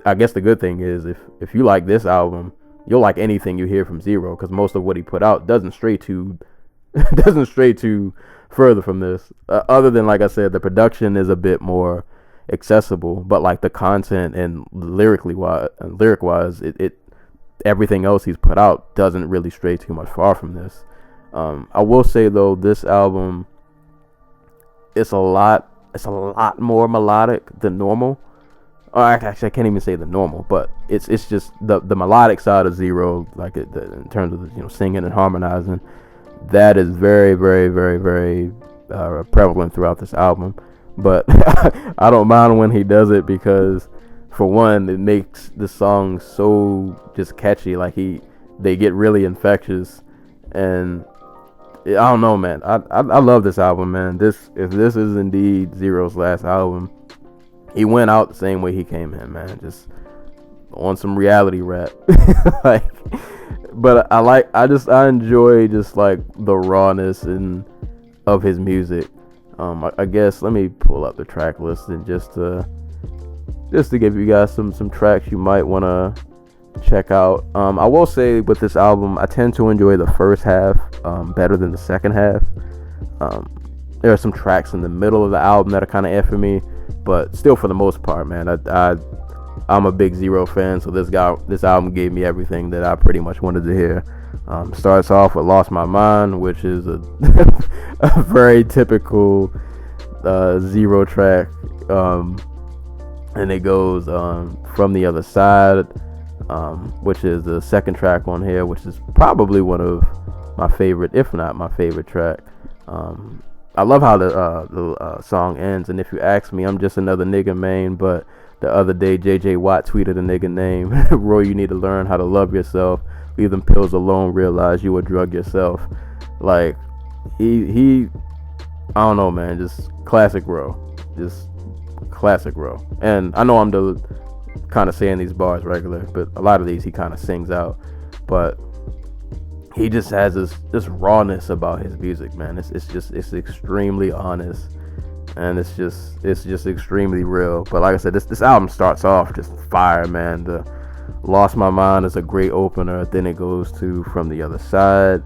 I guess the good thing is if you like this album, you'll like anything you hear from Zero, because most of what he put out doesn't stray too further from this. Other than, like I said, the production is a bit more accessible, but like the content and lyric wise, it everything else he's put out doesn't really stray too much far from this. I will say though, this album, it's a lot more melodic than normal. Actually, I can't even say the normal, but it's just the melodic side of Zero, like in terms of singing and harmonizing, that is very, very, very, very prevalent throughout this album. But I don't mind when he does it, because for one, it makes the songs so just catchy. Like they get really infectious, and I don't know, man. I love this album, man. If this is indeed Zero's last album, he went out the same way he came in, man. Just on some reality rap. Like, but I enjoy just like the rawness of his music. I guess let me pull up the track list and just to give you guys some tracks you might want to check out. I will say with this album, I tend to enjoy the first half better than the second half. There are some tracks in the middle of the album that are kind of F for me, but still, for the most part, man, I'm a big Zero fan, so this album gave me everything that I pretty much wanted to hear. Starts off with Lost My Mind, which is a very typical Zero track, and it goes From the Other Side, which is the second track on here, which is probably one of my favorite, if not my favorite track. I love how the song ends, and if you ask me, I'm just another nigga, man. But the other day, JJ Watt tweeted a nigga name. Roy, you need to learn how to love yourself. Leave them pills alone. Realize you a drug yourself. Like, he I don't know, man. Just classic Ro. Just classic Ro. And I know I'm the kind of saying these bars regular, but a lot of these he kind of sings out. But he just has this rawness about his music, man. It's extremely honest, and it's just extremely real. But like I said, this album starts off just fire, man. The Lost My Mind is a great opener. Then it goes to From the Other Side.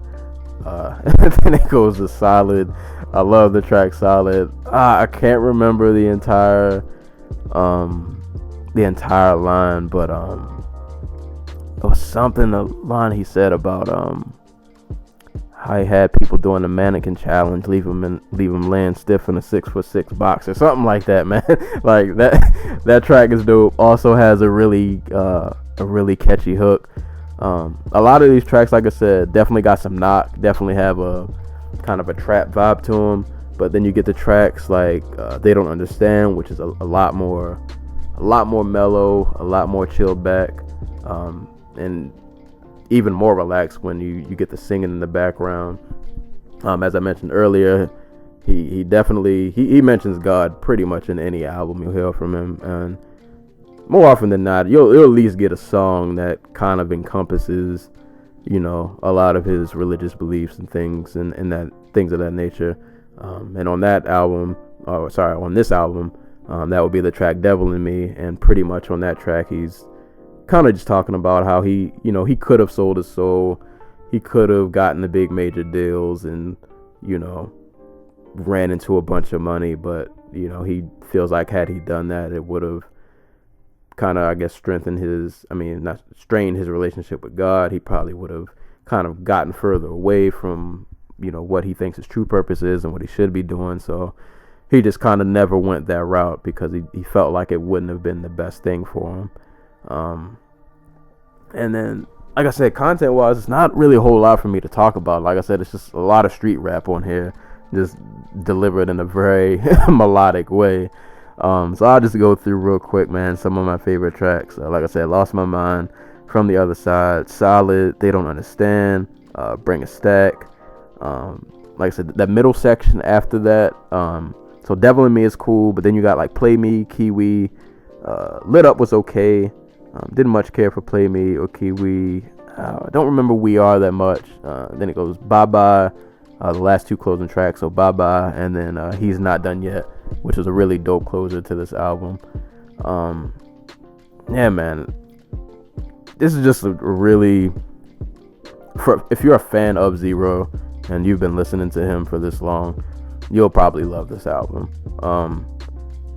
And then it goes to Solid. I love the track Solid. I can't remember the entire line, but it was something, a line he said about how he had people doing the mannequin challenge, leave him laying stiff in a 6'6" box or something like that, man. Like that track is dope. Also has a really catchy hook. A lot of these tracks, like I said, definitely got some knock. Definitely have a kind of a trap vibe to them. But then you get the tracks like They Don't Understand, which is a lot more mellow, a lot more chilled back, and even more relaxed when you get the singing in the background. As I mentioned earlier, he definitely mentions God pretty much in any album you'll hear from him, and more often than not, you'll at least get a song that kind of encompasses, a lot of his religious beliefs and things and that things of that nature. And on this album, that would be the track Devil in Me, and pretty much on that track he's kind of just talking about how he could have sold his soul, he could have gotten the big major deals and ran into a bunch of money, but he feels like had he done that, it would have kind of, I guess, strained his relationship with God. He probably would have kind of gotten further away from what he thinks his true purpose is and what he should be doing. So he just kind of never went that route because he felt like it wouldn't have been the best thing for him. And then, like I said, content wise, it's not really a whole lot for me to talk about. Like I said, it's just a lot of street rap on here, just delivered in a very melodic way. So I'll just go through real quick, man, some of my favorite tracks. Like I said, Lost My Mind, From the Other Side, Solid, They Don't Understand, Bring a Stack. Like I said, that middle section after that, so Devil in Me is cool, but then you got like Play Me, Kiwi, Lit Up was okay. Didn't much care for Play Me or Kiwi. I don't remember We Are that much. Then it goes Bye Bye, the last two closing tracks, so Bye Bye, and then He's Not Done Yet, which is a really dope closer to this album. Yeah, man, this is just a really, if you're a fan of Zero and you've been listening to him for this long, you'll probably love this album.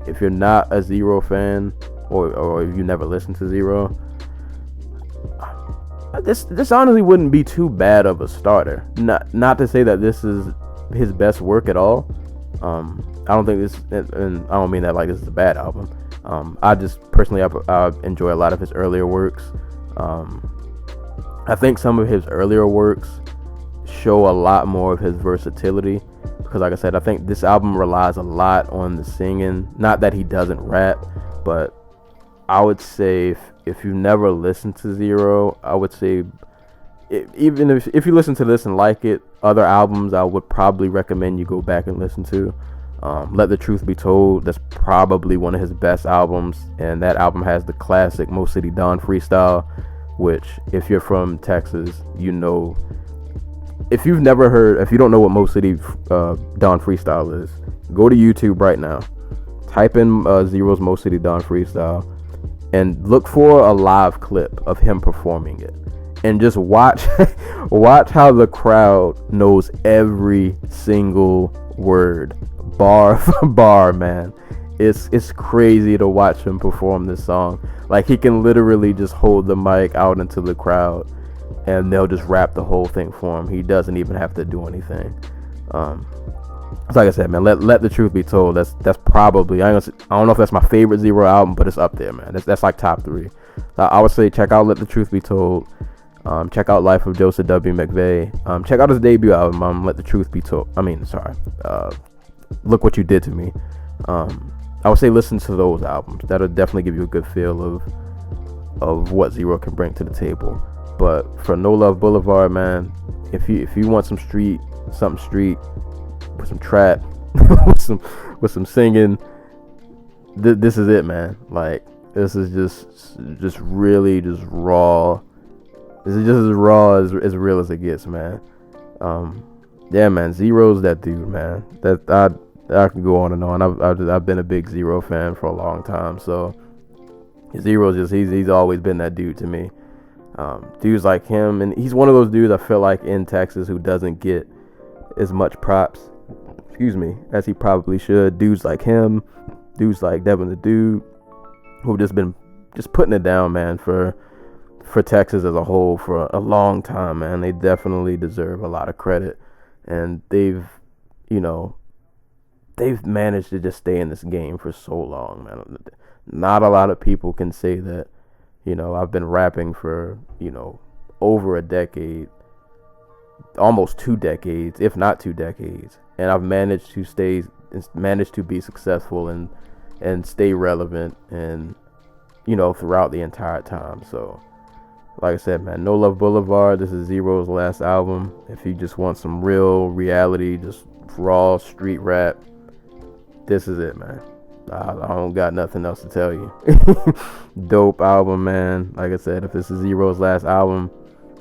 If you're not a Zero fan, or if you never listened to Zero, this honestly wouldn't be too bad of a starter. Not to say that this is his best work at all. I don't think this, and I don't mean that like this is a bad album. I just personally I enjoy a lot of his earlier works. I think some of his earlier works show a lot more of his versatility, because like I said, I think this album relies a lot on the singing. Not that he doesn't rap, but I would say if you never listened to Zero, I would say even if you listen to this and like it, other albums I would probably recommend you go back and listen to. Let the Truth Be Told, that's probably one of his best albums, and that album has the classic Mo City Don freestyle, which if you're from Texas, if you don't know what Mo City Don freestyle is, go to YouTube right now, type in Zero's Mo City Don freestyle, and look for a live clip of him performing it, and just watch how the crowd knows every single word, bar for bar, man. It's crazy to watch him perform this song. Like, he can literally just hold the mic out into the crowd and they'll just rap the whole thing for him. He doesn't even have to do anything. So like I said, man, let the truth be told. That's probably, I don't know if that's my favorite Zero album, but it's up there, man. That's like top 3. I would say check out Let the Truth Be Told. Check out Life of Joseph W. McVeigh. Check out his debut album, Let the Truth Be Told. Look What You Did to Me. I would say listen to those albums. That'll definitely give you a good feel of what Zero can bring to the table. But for No Love Boulevard, man, if you want something street with some trap, with some singing, this is it, man. Like, this is just really just raw. This is just as raw as real as it gets, man. Yeah, man, Zero's that dude, man. That I can go on and on. I've been a big Zero fan for a long time, so Zero's just he's always been that dude to me. Dudes like him, and he's one of those dudes I feel like in Texas who doesn't get as much props, as he probably should. Dudes like him, dudes like Devin the Dude, who've just been putting it down, man, for for Texas as a whole for a long time, man. They definitely deserve a lot of credit, and they've managed to just stay in this game for so long, man. Not a lot of people can say that, I've been rapping for, over a decade, almost 2 decades, if not 2 decades, and I've managed to be successful and stay relevant and, throughout the entire time. So, like I said, man, No Love Boulevard, this is Zero's last album. If you just want some real reality, just raw street rap, this is it, man. I don't got nothing else to tell you. Dope album, man. Like I said, if this is Zero's last album,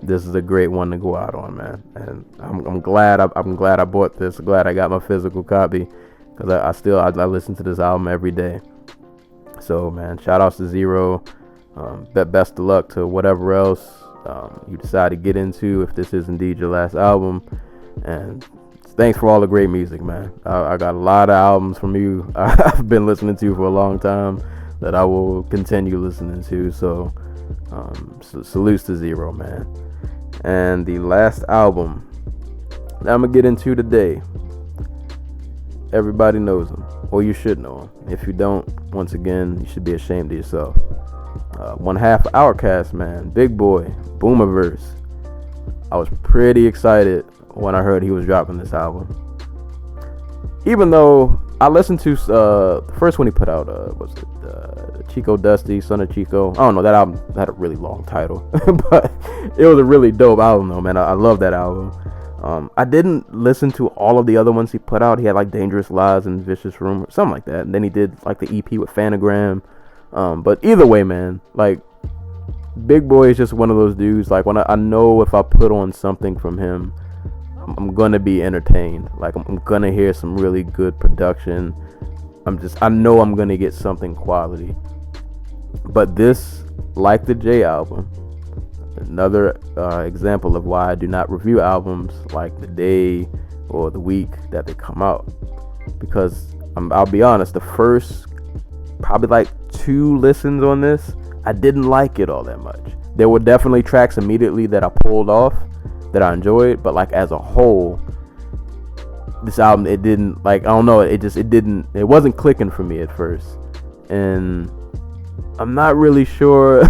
this is a great one to go out on, man. And I'm glad I bought this. Glad I got my physical copy, because I listen to this album every day. So, man, shout outs to Zero. Best of luck to whatever else you decide to get into, if this is indeed your last album. And thanks for all the great music, man. I got a lot of albums from you I've been listening to for a long time that I will continue listening to. So, salutes to Zero, man. And the last album that I'm going to get into today, everybody knows him, or you should know him. If you don't, once again, you should be ashamed of yourself. One half our cast, man, Big Boi, Boomiverse. I was pretty excited when I heard he was dropping this album, even though I listened to the first one he put out, was it Chico Dusty, Son of Chico? I don't know, that album had a really long title, but it was a really dope album though, man. I love that album. I didn't listen to all of the other ones he put out. He had like Dangerous Lies and Vicious Rumor, something like that, and then he did like the EP with Phanogram. But either way, man, like, Big Boi is just one of those dudes, like, when I know if I put on something from him, I'm gonna be entertained. Like, I'm gonna hear some really good production. I know I'm gonna get something quality. But this, like the J album, another example of why I do not review albums like the day or the week that they come out, because I'll be honest, the first probably like 2 listens on this, I didn't like it all that much. There were definitely tracks immediately that I pulled off that I enjoyed, but like as a whole, this album, it didn't, like, I don't know, it wasn't clicking for me at first, and I'm not really sure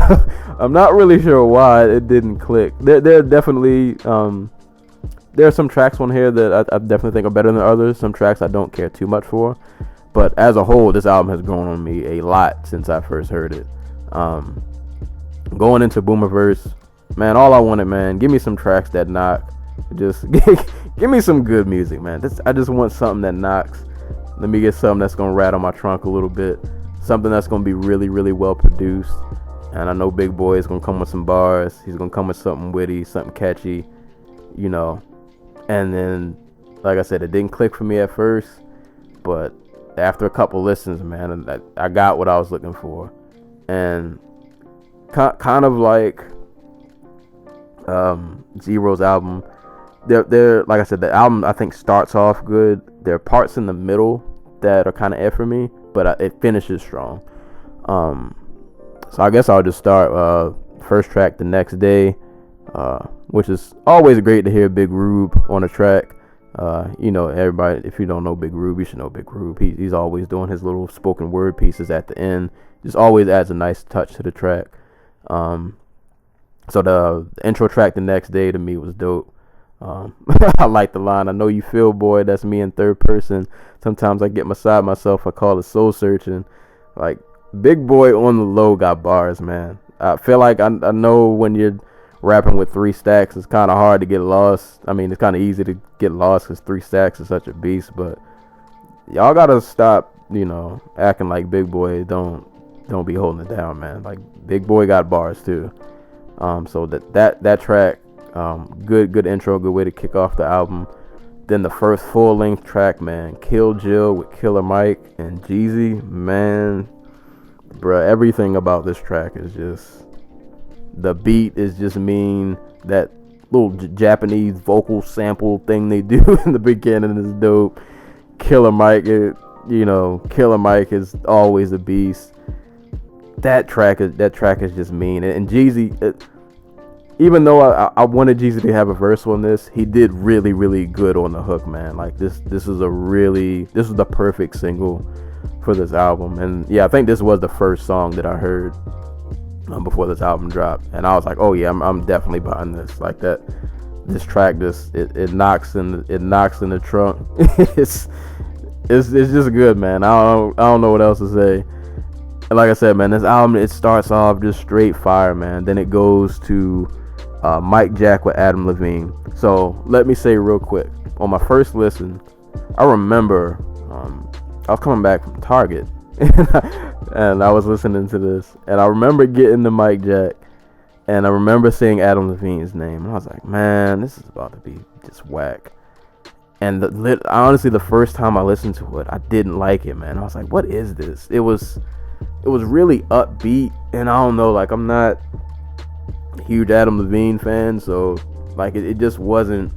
why it didn't click. There definitely there are some tracks on here that I definitely think are better than others. Some tracks I don't care too much for, but as a whole, this album has grown on me a lot since I first heard it. Going into Boomiverse, man, all I wanted, man, give me some tracks that knock. Just give me some good music, man. I just want something that knocks. Let me get something that's gonna rattle my trunk a little bit. Something that's gonna be really, really well produced. And I know Big Boi is gonna come with some bars. He's gonna come with something witty, something catchy, And then, like I said, it didn't click for me at first, but after a couple listens, man, I got what I was looking for. And kind of like Zero's album, they're like I said, the album I think starts off good. There are parts in the middle that are kind of for me, but it finishes strong. So I guess I'll just start first track, The Next Day, which is always great to hear Big Rube on a track. Everybody, if you don't know Big Rube, you should know Big Rube. He's always doing his little spoken word pieces at the end. Just always adds a nice touch to the track. So the intro track, The Next Day, to me was dope. I like the line, "I know you feel, boy, that's me in third person. Sometimes I get beside myself, I call it soul searching." Like, Big Boi on the low got bars, man. I feel like I know when you're rapping with 3 stacks, it's kind of hard to get lost. I mean, it's kind of easy to get lost because 3 stacks is such a beast, but y'all gotta stop, acting like Big Boi don't be holding it down, man. Like, Big Boi got bars too. So that track, good intro, good way to kick off the album. Then the first full-length track, man, Kill Jill with Killer Mike and Jeezy, man, bruh, everything about this track is just, the beat is just mean. That little Japanese vocal sample thing they do in the beginning is dope. Killer Mike, Killer Mike is always a beast. That track is just mean. And Jeezy, even though I wanted Jeezy to have a verse on this, he did really, really good on the hook, man. Like this is the perfect single for this album. And yeah, I think this was the first song that I heard before this album dropped, and I was like, oh yeah, I'm definitely behind this. Like that, this track, it knocks in the trunk. it's just good, man. I don't know what else to say. And like I said, man, this album, it starts off just straight fire, man. Then it goes to Mike Jack with Adam Levine. So let me say real quick, on my first listen, I remember I was coming back from Target and I was listening to this, and I remember getting to Mike Jack, and I remember seeing Adam Levine's name, and I was like, man, this is about to be just whack. And honestly, the first time I listened to it, I didn't like it, man. I was like, what is this? It was really upbeat, and I don't know, like, I'm not a huge Adam Levine fan, so like it just wasn't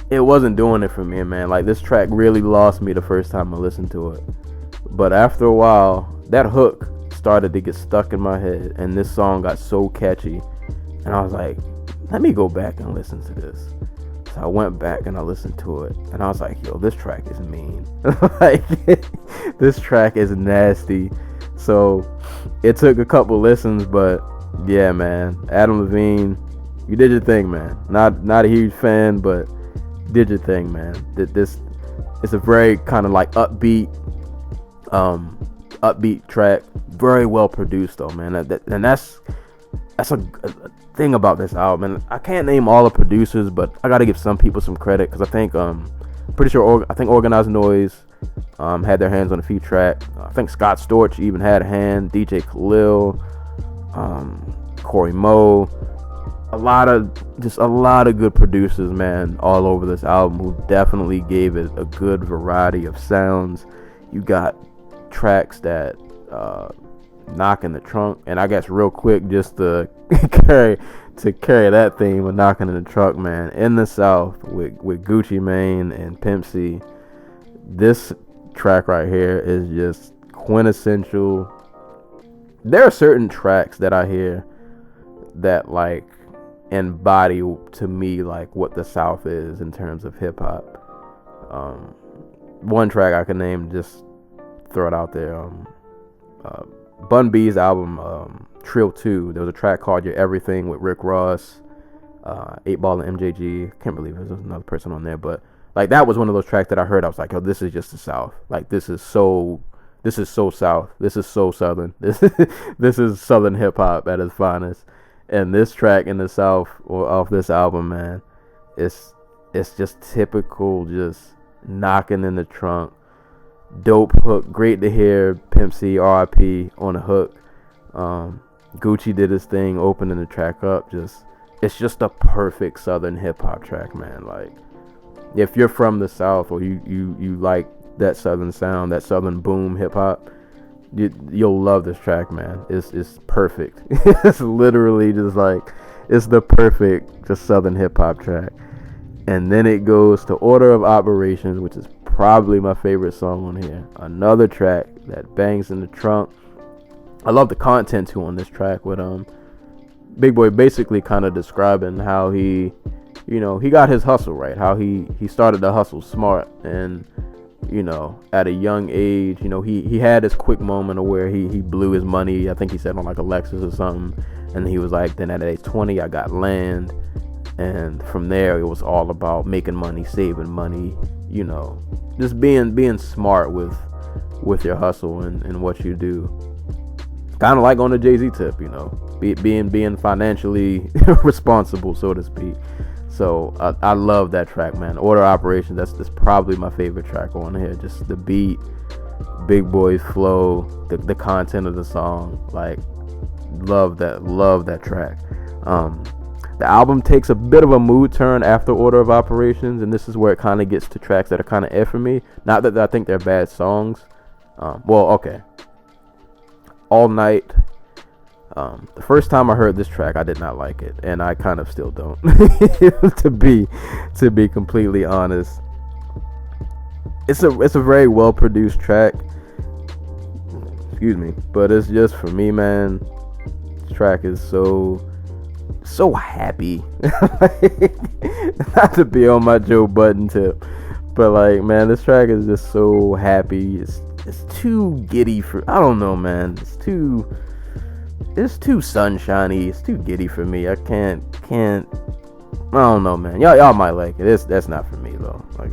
doing it for me, man. Like, this track really lost me the first time I listened to it. But after a while, that hook started to get stuck in my head, and this song got so catchy, and I was like, let me go back and listen to this. So I went back and I listened to it, and I was like, yo, this track is mean. Like, this track is nasty. So it took a couple listens, but yeah, man, Adam Levine, you did your thing, man. Not a huge fan, but did your thing, man. This it's a very kind of like upbeat track, very well produced though, man. And that's a thing about this album. And I can't name all the producers, but I got to give some people some credit, because I think pretty sure Organized Noise had their hands on a few tracks. I think Scott Storch even had a hand. DJ Khalil, Corey Moe, a lot of good producers, man, all over this album, who definitely gave it a good variety of sounds. You got tracks that knock in the trunk, and I guess real quick, just to carry that theme of knocking in the trunk, man, in the South with Gucci Mane and Pimp C, this track right here is just quintessential. There are certain tracks that I hear that like embody to me like what the South is in terms of hip hop. One track I can name, just throw it out there, Bun B's album, Trill 2, there was a track called You're Everything with Rick Ross, 8 Ball and MJG. Can't believe there's another person on there, but like that was one of those tracks that I heard. I was like, yo, this is just the South. Like, this is so South. This is so Southern. This is Southern hip hop at its finest. And this track in the South, or off this album, man, it's just typical, just knocking in the trunk. Dope hook. Great to hear Pimp C, R.I.P. on the hook. Gucci did his thing, opening the track up. It's just a perfect Southern hip hop track, man. Like, if you're from the South, or you like that Southern sound, that Southern boom hip hop, you'll love this track, man. It's perfect. It's literally just like, it's the perfect just Southern hip hop track. And then it goes to Order of Operations, which is probably my favorite song on here. Another track that bangs in the trunk. I love the content too on this track, with Big Boi basically kind of describing how he got his hustle right, how he started to hustle smart, and at a young age, he had this quick moment of where he blew his money. I think he said on like a Lexus or something, and he was like, then at age 20 I got land, and from there it was all about making money, saving money, just being smart with your hustle and what you do. Kind of like on the Jay-Z tip, being financially responsible, so to speak. So I love that track, man. Order Operation, that's probably my favorite track on here. Just the beat, Big Boi's flow, the content of the song. Like, love that track. The album takes a bit of a mood turn after Order of Operations, and this is where it kind of gets to tracks that are kind of F for me. Not that I think they're bad songs. Okay. All Night. The first time I heard this track, I did not like it, and I kind of still don't. to be completely honest, it's a very well produced track. Excuse me, but it's just, for me, man, this track is so so happy. Not to be on my Joe Budden tip, but like, man, this track is just so happy. It's too giddy for, I don't know, man. It's too sunshiny. It's too giddy for me. I can't. I don't know, man. Y'all might like it. That's not for me though. Like,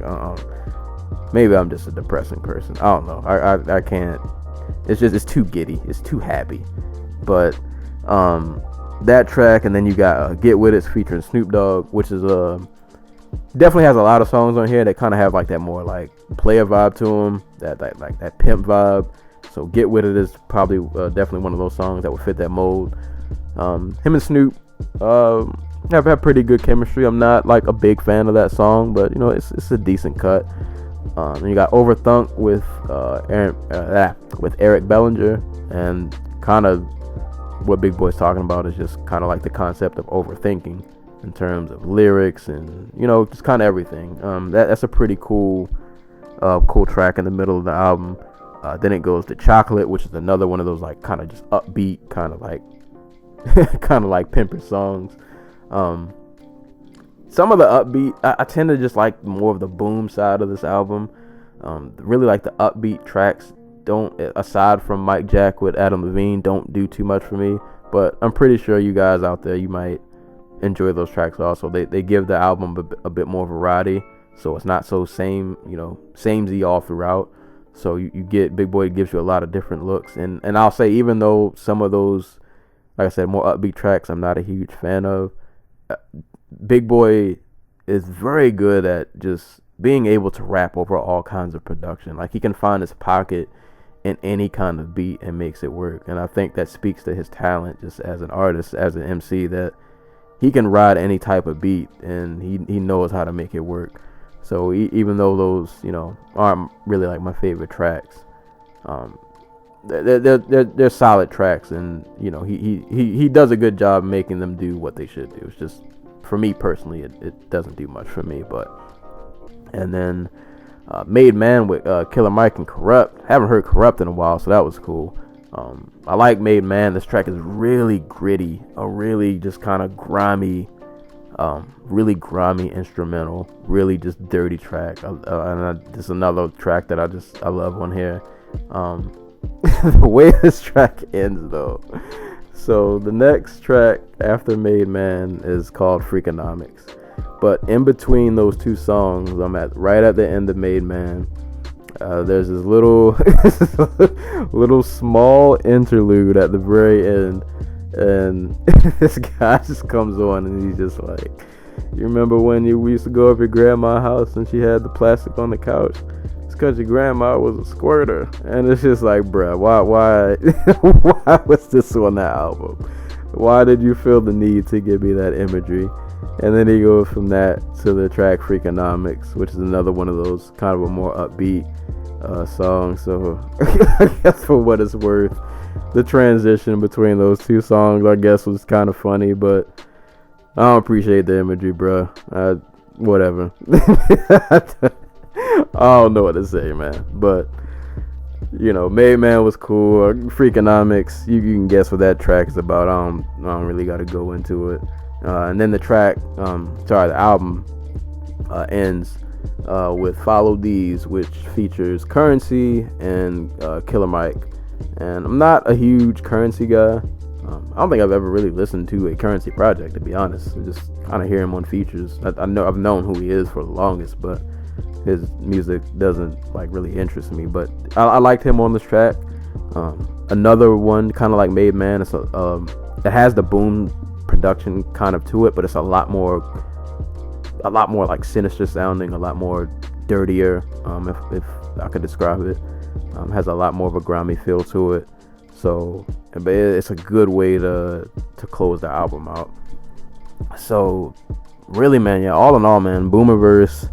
maybe I'm just a depressing person. I don't know. I can't. It's too giddy. It's too happy. But that track, and then you got Get With It featuring Snoop Dogg, which is definitely has a lot of songs on here that kind of have like that more like player vibe to them, that like that pimp vibe. So Get With It is probably definitely one of those songs that would fit that mold. Him and Snoop have had pretty good chemistry. I'm not like a big fan of that song, but you know, it's a decent cut. And you got Overthunk with Eric Bellinger, and kind of what Big Boi's talking about is just kind of like the concept of overthinking in terms of lyrics and, you know, just kind of everything. That's a pretty cool track in the middle of the album. Then it goes to Chocolate, which is another one of those like kind of just upbeat, kind of like pimper songs. Some of the upbeat, I tend to just like more of the boom side of this album. Really like the upbeat tracks don't, aside from Mike Jack with Adam Levine, don't do too much for me. But I'm pretty sure you guys out there, you might enjoy those tracks also. They give the album a bit more variety, so it's not so samey all throughout. So you get, Big Boi gives you a lot of different looks, and I'll say, even though some of those, like I said, more upbeat tracks I'm not a huge fan of, Big Boi is very good at just being able to rap over all kinds of production. Like, he can find his pocket in any kind of beat and makes it work. And I think that speaks to his talent just as an artist, as an MC, that he can ride any type of beat and he knows how to make it work. So even though those, you know, aren't really like my favorite tracks, they're solid tracks, and you know, he does a good job making them do what they should do. It's just, for me personally, it doesn't do much for me. And then Made Man with Killer Mike and Corrupt. Haven't heard Corrupt in a while, so that was cool. I like Made Man. This track is really gritty, a really just kind of grimy instrumental, really just dirty track. Just another track that I love on here. The way this track ends though. So the next track after Made Man is called Freakonomics. But in between those two songs, I'm right at the end of Made Man. There's this little small interlude at the very end, and this guy just comes on and he's just like, "You remember when we used to go over your grandma's house and she had the plastic on the couch? It's because your grandma was a squirter." And it's just like, bruh, why why was this on that album? Why did you feel the need to give me that imagery? And then he goes from that to the track Freakonomics, which is another one of those kind of a more upbeat songs. So I guess for what it's worth, the transition between those two songs, I guess, was kind of funny, but I don't appreciate the imagery, bro. Whatever. I don't know what to say, man. But, you know, Made Man was cool. Freakonomics, you can guess what that track is about. I don't really got to go into it. And then the album ends with Follow These, which features Currency and Killer Mike. And I'm not a huge Currency guy. I don't think I've ever really listened to a Currency project, to be honest. I just kind of hear him on features. I know I've known who he is for the longest, but his music doesn't like really interest me. But I liked him on this track. Another one, kind of like Made Man. It has the boom production kind of to it, but it's a lot more like sinister sounding, a lot more dirtier, if I could describe it. Has a lot more of a grimy feel to it. So it's a good way to close the album out. So really, man, yeah, all in all, man, Boomiverse,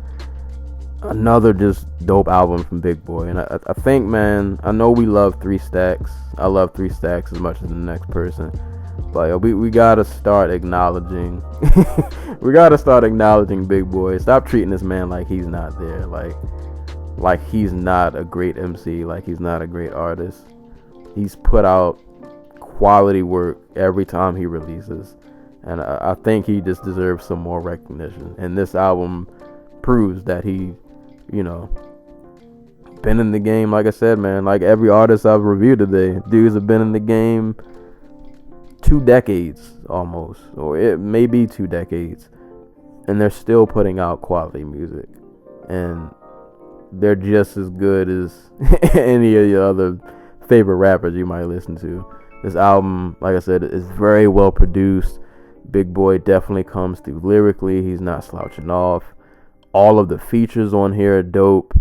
another just dope album from Big Boi. And I think, man, I know we love 3 Stacks. I love 3 Stacks as much as the next person. But we gotta start acknowledging Big Boi. Stop treating this man like he's not there, like he's not a great MC, like he's not a great artist. He's put out quality work every time he releases, and I think he just deserves some more recognition. And this album proves that he, you know, been in the game. Like I said, man, like every artist I've reviewed today, dudes have been in the game 2 decades almost, or it may be 2 decades, and they're still putting out quality music, and they're just as good as any of your other favorite rappers you might listen to. This album, like I said, is very well produced. Big Boi definitely comes through lyrically. He's not slouching off. All of the features on here are dope.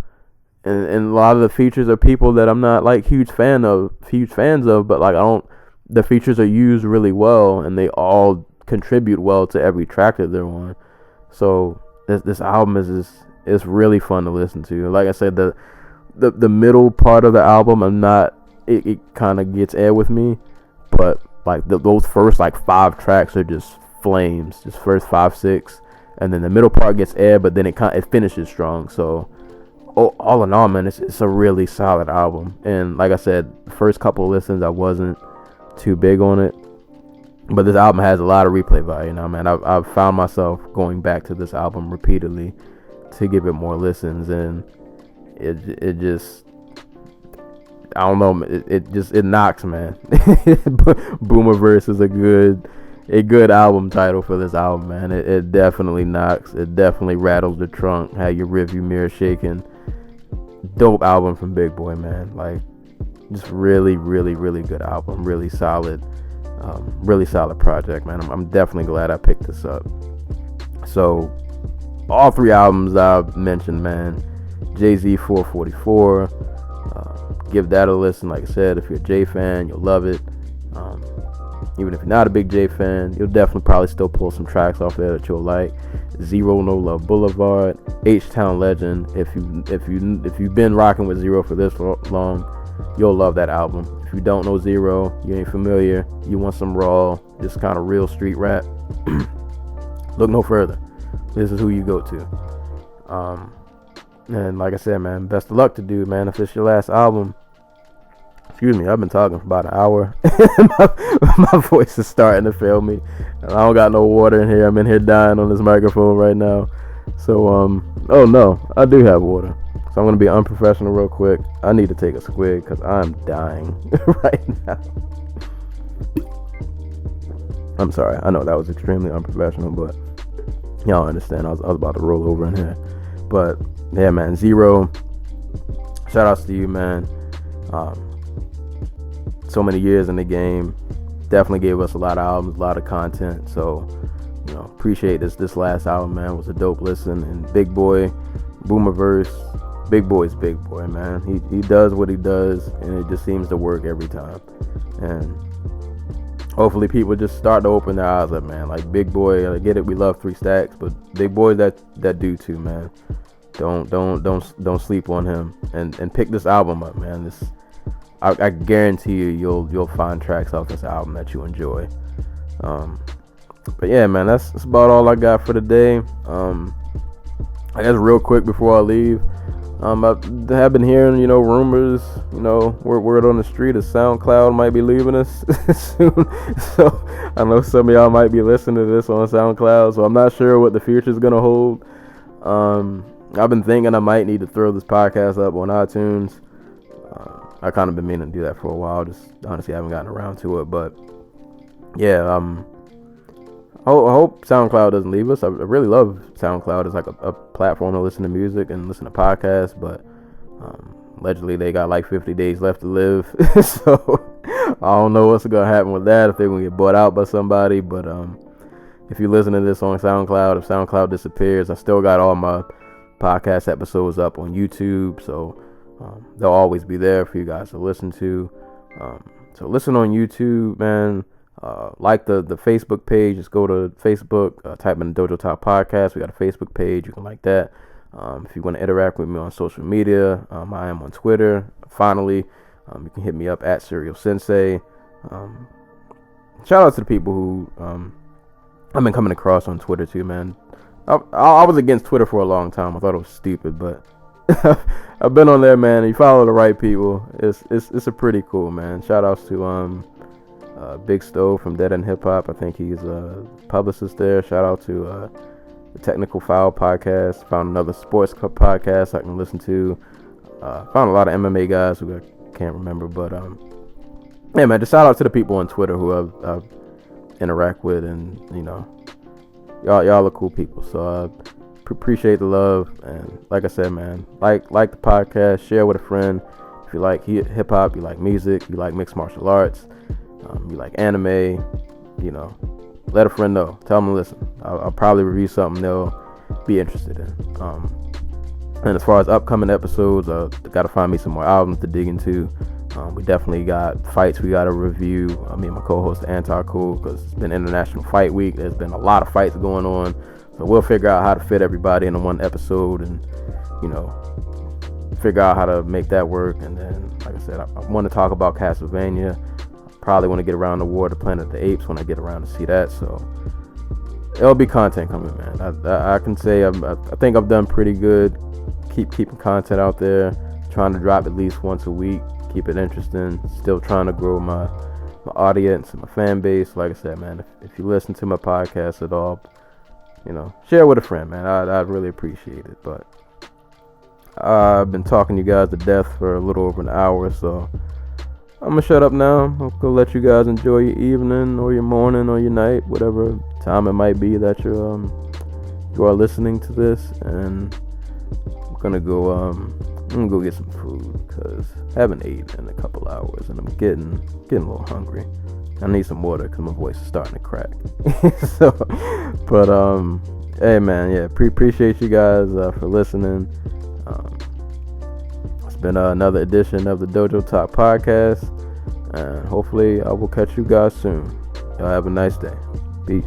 And a lot of the features are people that I'm not like huge fans of, but like the features are used really well, and they all contribute well to every track that they're on. So this album is really fun to listen to. Like I said, the middle part of the album, it kind of gets air with me, but like those first like 5 tracks are just flames, just first 5, 6, and then the middle part gets air, but then it finishes strong. So all in all, man, it's a really solid album. And like I said, the first couple of listens I wasn't too big on it, but this album has a lot of replay value now, man. I've found myself going back to this album repeatedly to give it more listens, and it just, I don't know, it knocks, man. Boomiverse is a good album title for this album, man. It definitely knocks. It definitely rattles the trunk, had your rearview mirror shaking. Dope album from Big Boi, man. Like, just really, really, really good album. Really solid project, man. I'm definitely glad I picked this up. So, all 3 albums I've mentioned, man. Jay-Z 444. Give that a listen. Like I said, if you're a Jay fan, you'll love it. Even if you're not a big Jay fan, you'll definitely probably still pull some tracks off there that you'll like. Zero No Love Boulevard, H-Town Legend. If you've been rocking with Zero for this long, you'll love that album. If you don't know Zero, you ain't familiar, you want some raw, just kind of real street rap, look no further. This is who you go to. And like I said, man, best of luck to dude, man. If it's your last album, excuse me, I've been talking for about an hour. my voice is starting to fail me. And I don't got no water in here. I'm in here dying on this microphone right now. So, oh no, I do have water. So I'm going to be unprofessional real quick. I need to take a squig because I'm dying right now. I'm sorry. I know that was extremely unprofessional, but y'all understand. I was about to roll over in here. But yeah, man, Zero, shout outs to you, man. So many years in the game, definitely gave us a lot of albums, a lot of content. So, you know, appreciate this last album, man. It was a dope listen. And Big Boi, Boomiverse, Big Boi's Big Boi, man. He does what he does, and it just seems to work every time. And hopefully people just start to open their eyes up, man. Like Big Boi, I get it, we love 3 Stacks, but Big Boi that dude too, man. Don't sleep on him, and pick this album up, man. I guarantee you'll find tracks off this album that you enjoy. But yeah, man, that's about all I got for today. I guess real quick before I leave, I have been hearing, rumors, word on the street is SoundCloud might be leaving us soon. So I know some of y'all might be listening to this on SoundCloud, so I'm not sure what the future is gonna hold. I've been thinking I might need to throw this podcast up on iTunes. I kind of been meaning to do that for a while. Just honestly haven't gotten around to it. But yeah, I hope SoundCloud doesn't leave us. I really love SoundCloud. It's like a platform to listen to music and listen to podcasts. But allegedly they got like 50 days left to live. So I don't know what's going to happen with that, if they're going to get bought out by somebody. But if you listen to this on SoundCloud, if SoundCloud disappears, I still got all my podcast episodes up on YouTube. So they'll always be there for you guys to listen to. So listen on YouTube, man. Like the Facebook page. Just go to Facebook, type in Dojo Talk Podcast. We got a Facebook page. You can like that. If you want to interact with me on social media, I am on Twitter. Finally, you can hit me up at Serial Sensei. Shout out to the people who I've been coming across on Twitter too, man. I was against Twitter for a long time. I thought it was stupid, but I've been on there, man. You follow the right people. It's a pretty cool, man. Shout outs to Big Stove from Dead End Hip Hop. I think he's a publicist there. Shout out to the Technical Foul podcast. Found another sports club podcast I can listen to. Found a lot of MMA guys who I can't remember, but yeah, man, just shout out to the people on Twitter who I've interact with, and y'all are cool people. So appreciate the love, and like I said, man, like the podcast, share with a friend. If you like hip hop, you like music, you like mixed martial arts, you like anime, let a friend know. Tell them to listen. I'll probably review something they'll be interested in. And as far as upcoming episodes, got to find me some more albums to dig into. We definitely got fights we got to review. Me and my co-host Anti-Cool, because it's been International Fight Week. There's been a lot of fights going on, so we'll figure out how to fit everybody into one episode, and figure out how to make that work. And then, like I said, I want to talk about Castlevania. Probably want to get around the War of the Planet of the Apes when I get around to see that. So there'll be content coming, man. I can say I think I've done pretty good. Keeping content out there, trying to drop at least once a week, keep it interesting, still trying to grow my audience and my fan base. Like I said, man, if you listen to my podcast at all, share with a friend, man. I'd really appreciate it. But I've been talking to you guys to death for a little over an hour, so I'm gonna shut up now. I'm gonna let you guys enjoy your evening or your morning or your night, whatever time it might be that you are listening to this. And I'm gonna go get some food, because I haven't eaten in a couple hours, and I'm getting a little hungry. I need some water because my voice is starting to crack. Hey man, yeah, appreciate you guys for listening. It's been another edition of the Dojo Talk podcast, and hopefully I will catch you guys soon. Y'all have a nice day. Peace.